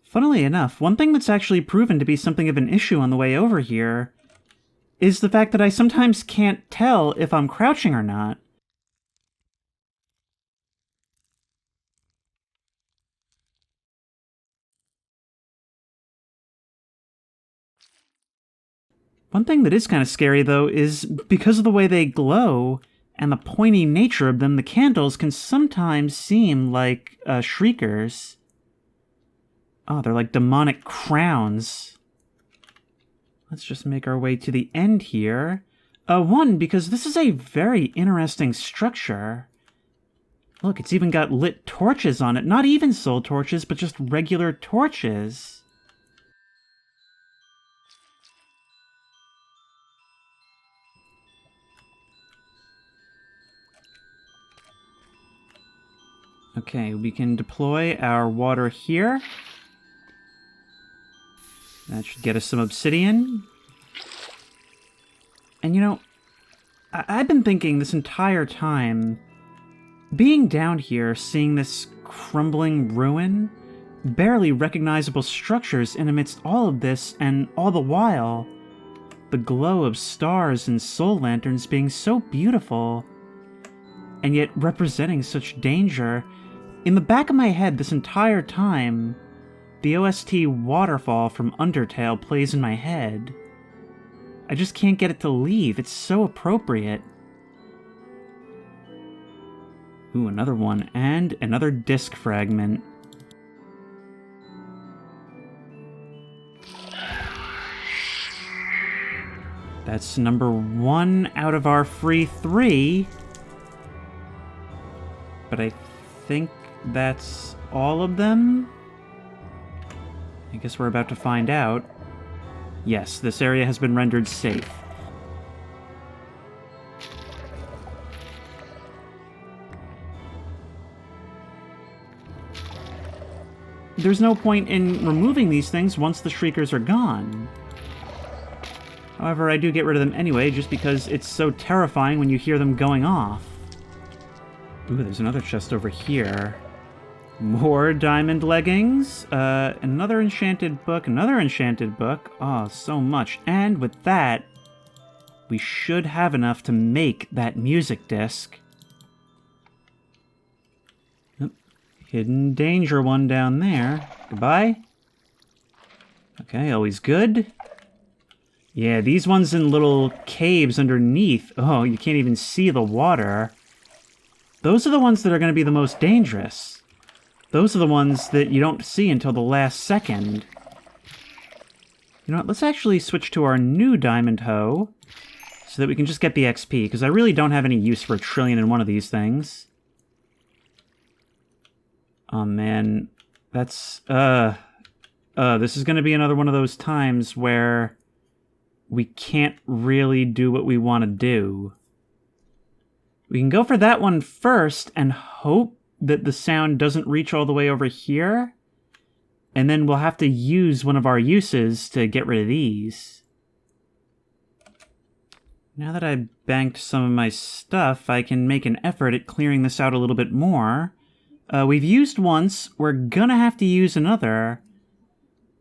Funnily enough, one thing that's actually proven to be something of an issue on the way over here is the fact that I sometimes can't tell if I'm crouching or not. One thing that is kind of scary, though, is because of the way they glow and the pointy nature of them, the candles can sometimes seem like shriekers. Oh, they're like demonic crowns. Let's just make our way to the end here. One, because this is a very interesting structure. Look, it's even got lit torches on it. Not even soul torches, but just regular torches. Okay, we can deploy our water here. That should get us some obsidian. And you know, I've been thinking this entire time, being down here, seeing this crumbling ruin, barely recognizable structures in amidst all of this, and all the while, the glow of stars and soul lanterns being so beautiful, and yet representing such danger. In the back of my head this entire time, the OST Waterfall from Undertale plays in my head. I just can't get it to leave. It's so appropriate. Ooh, another one. And another disc fragment. That's number 1 out of our free 3. But I think that's all of them? I guess we're about to find out. Yes, this area has been rendered safe. There's no point in removing these things once the Shriekers are gone. However, I do get rid of them anyway, just because it's so terrifying when you hear them going off. Ooh, there's another chest over here. More diamond leggings, another enchanted book, Oh, so much. And with that, we should have enough to make that music disc. Oh, hidden danger one down there. Goodbye. Okay, always good. Yeah, these ones in little caves underneath. Oh, you can't even see the water. Those are the ones that are going to be the most dangerous. Those are the ones that you don't see until the last second. You know what, let's actually switch to our new diamond hoe, so that we can just get the XP, because I really don't have any use for 1,000,000,000 in one of these things. Oh man, that's, this is gonna be another one of those times where we can't really do what we want to do. We can go for that one first and hope that the sound doesn't reach all the way over here. And then we'll have to use one of our uses to get rid of these. Now that I've banked some of my stuff, I can make an effort at clearing this out a little bit more. We've used once, we're gonna have to use another.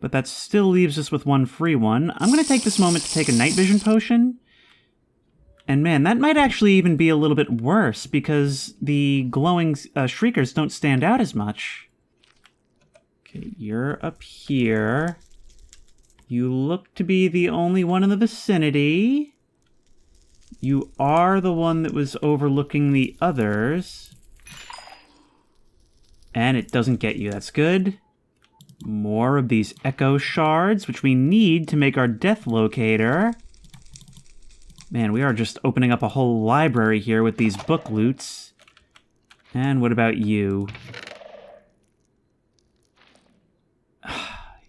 But that still leaves us with one free one. I'm gonna take this moment to take a night vision potion. And man, that might actually even be a little bit worse, because the glowing shriekers don't stand out as much. Okay, you're up here. You look to be the only one in the vicinity. You are the one that was overlooking the others. And it doesn't get you, that's good. More of these echo shards, which we need to make our death locator. Man, we are just opening up a whole library here with these book loots. And what about you?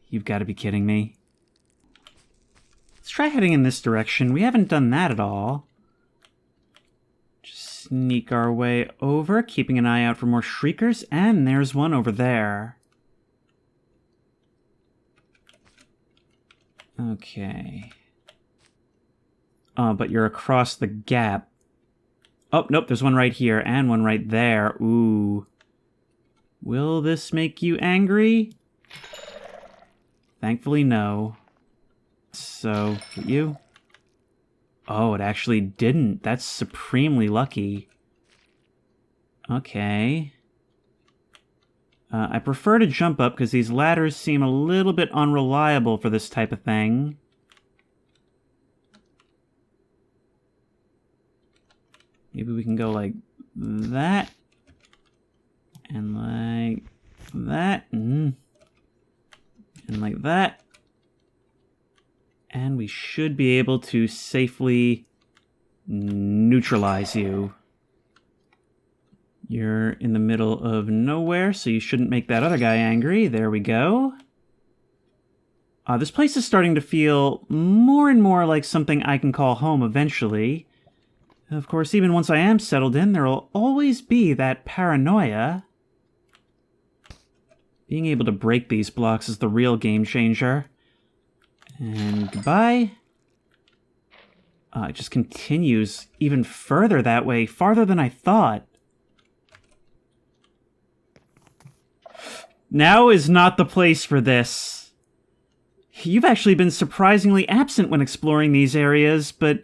You've got to be kidding me. Let's try heading in this direction. We haven't done that at all. Just sneak our way over, keeping an eye out for more shriekers. And there's one over there. Okay. Oh, but you're across the gap. Oh, nope, there's one right here and one right there. Ooh. Will this make you angry? Thankfully, no. So, you? Oh, it actually didn't. That's supremely lucky. Okay. I prefer to jump up because these ladders seem a little bit unreliable for this type of thing. Maybe we can go like that. And like that. And like that. And we should be able to safely neutralize you. You're in the middle of nowhere, so you shouldn't make that other guy angry. There we go. This place is starting to feel more and more like something I can call home eventually. Of course, even once I am settled in, there will always be that paranoia. Being able to break these blocks is the real game changer. And goodbye. It just continues even further that way, farther than I thought. Now is not the place for this. You've actually been surprisingly absent when exploring these areas, but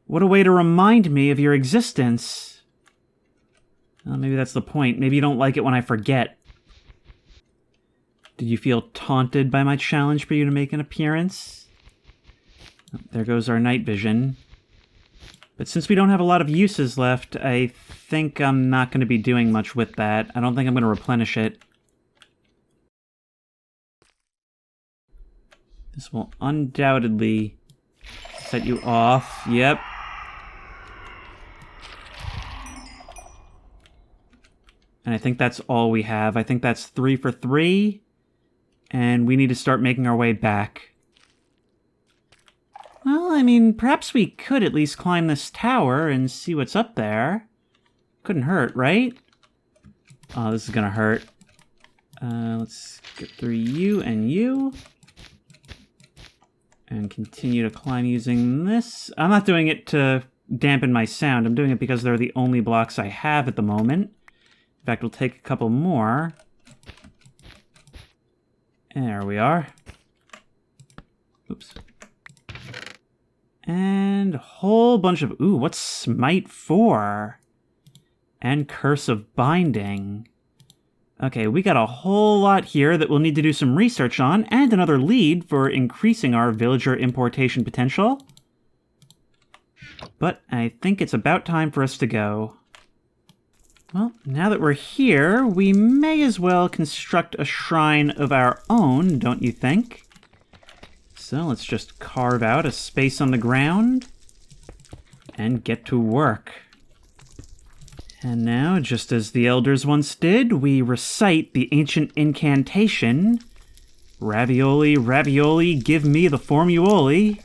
what a way to remind me of your existence. Well, maybe that's the point. Maybe you don't like it when I forget. Did you feel taunted by my challenge for you to make an appearance? There goes our night vision. But since we don't have a lot of uses left, I think I'm not going to be doing much with that. I don't think I'm going to replenish it. This will undoubtedly set you off. Yep. And I think that's all we have. I think that's 3 for 3. And we need to start making our way back. Well, I mean, perhaps we could at least climb this tower and see what's up there. Couldn't hurt, right? Oh, this is gonna hurt. Let's get through you and you. And continue to climb using this. I'm not doing it to dampen my sound. I'm doing it because they're the only blocks I have at the moment. In fact, we'll take a couple more. There we are. Oops. And a whole bunch of... Ooh, what's Smite for? And Curse of Binding. Okay, we got a whole lot here that we'll need to do some research on, and another lead for increasing our villager importation potential. But I think it's about time for us to go. Well, now that we're here, we may as well construct a shrine of our own, don't you think? So let's just carve out a space on the ground and get to work. And now, just as the elders once did, we recite the ancient incantation, Ravioli, ravioli, give me the formuoli.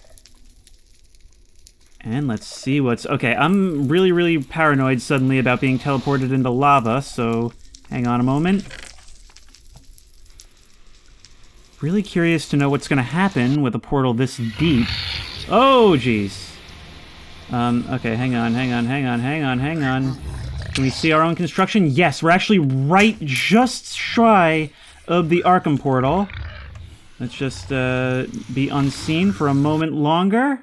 And let's see what's... Okay, I'm really, really paranoid suddenly about being teleported into lava, so hang on a moment. Really curious to know what's going to happen with a portal this deep. Oh, jeez. Okay, hang on. Can we see our own construction? Yes, we're actually right just shy of the Arkham portal. Let's just be unseen for a moment longer.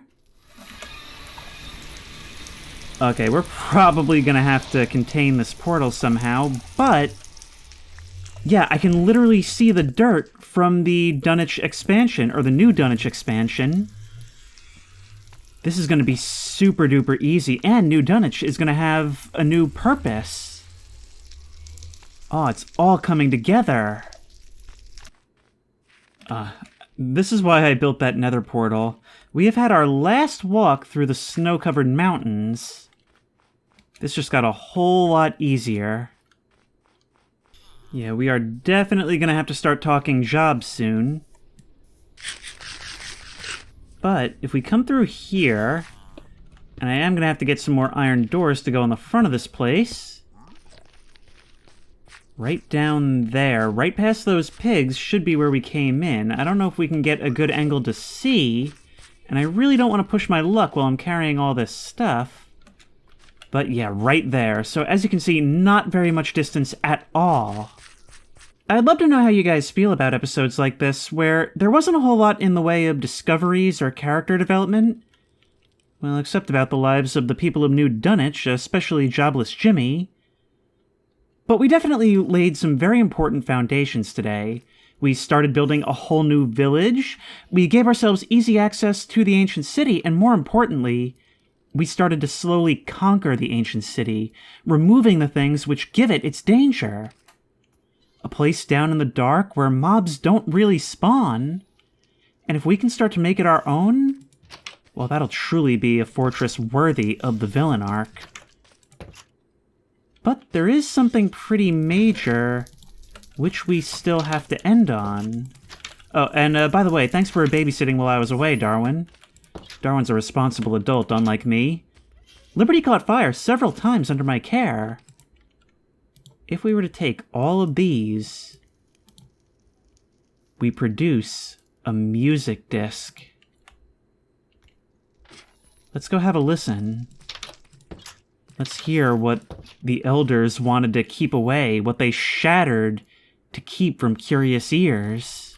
Okay, we're probably gonna have to contain this portal somehow, but... yeah, I can literally see the dirt from the Dunwich expansion, or the new Dunwich expansion. This is gonna be super duper easy, and New Dunwich is gonna have a new purpose. Oh, it's all coming together. This is why I built that nether portal. We have had our last walk through the snow-covered mountains. This just got a whole lot easier. Yeah, we are definitely gonna have to start talking jobs soon. But if we come through here, and I am gonna have to get some more iron doors to go in the front of this place. Right down there, right past those pigs, should be where we came in. I don't know if we can get a good angle to see, and I really don't want to push my luck while I'm carrying all this stuff. But yeah, right there. So as you can see, not very much distance at all. I'd love to know how you guys feel about episodes like this, where there wasn't a whole lot in the way of discoveries or character development. Well, except about the lives of the people of New Dunwich, especially Jobless Jimmy. But we definitely laid some very important foundations today. We started building a whole new village, we gave ourselves easy access to the ancient city, and more importantly, we started to slowly conquer the ancient city, removing the things which give it its danger. A place down in the dark where mobs don't really spawn. And if we can start to make it our own, well, that'll truly be a fortress worthy of the villain arc. But there is something pretty major, which we still have to end on. Oh, and by the way, thanks for babysitting while I was away, Darwin. Darwin's a responsible adult, unlike me. Liberty caught fire several times under my care. If we were to take all of these, we produce a music disc. Let's go have a listen. Let's hear what the elders wanted to keep away, what they shattered to keep from curious ears.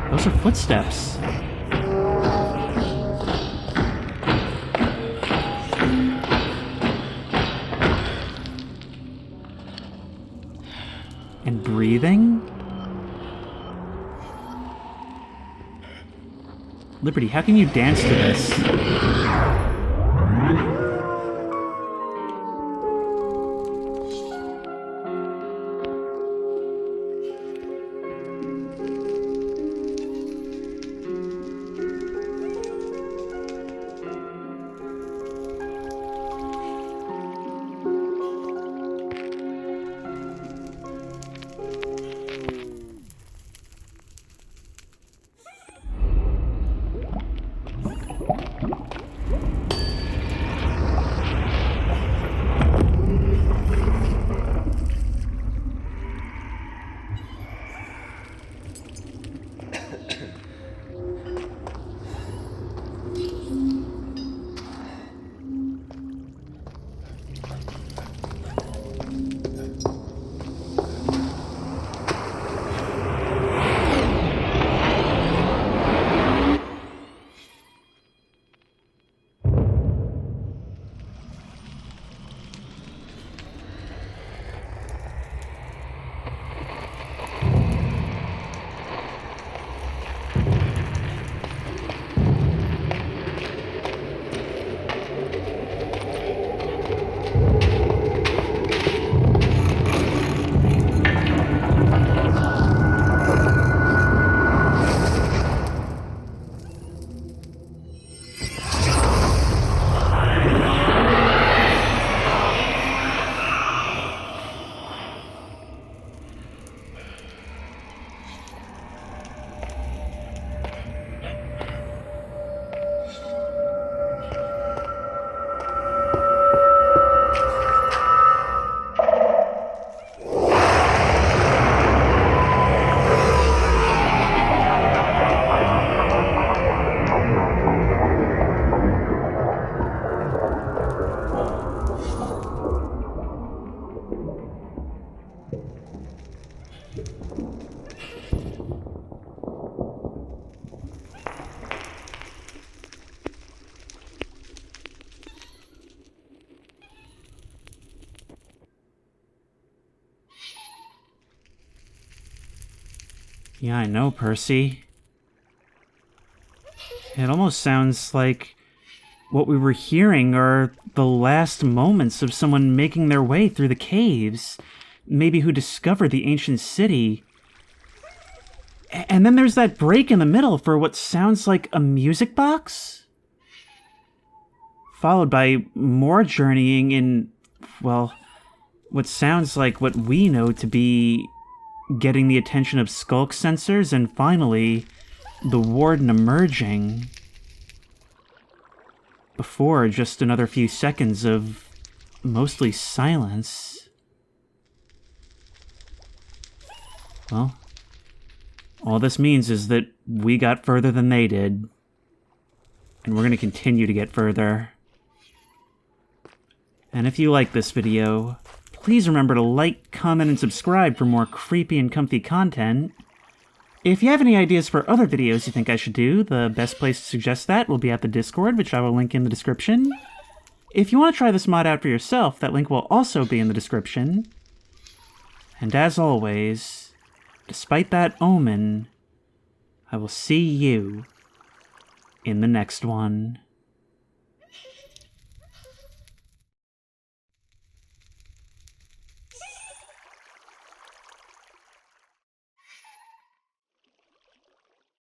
Those are footsteps. And breathing? Liberty, how can you dance to this? Yeah, I know, Percy. It almost sounds like what we were hearing are the last moments of someone making their way through the caves, maybe who discovered the ancient city. And then there's that break in the middle for what sounds like a music box, followed by more journeying in, well, what sounds like what we know to be getting the attention of skulk sensors, and finally, the warden emerging. Before just another few seconds of mostly silence. Well, all this means is that we got further than they did. And we're going to continue to get further. And if you like this video, please remember to like, comment, and subscribe for more creepy and comfy content. If you have any ideas for other videos you think I should do, the best place to suggest that will be at the Discord, which I will link in the description. If you want to try this mod out for yourself, that link will also be in the description. And as always, despite that omen, I will see you in the next one.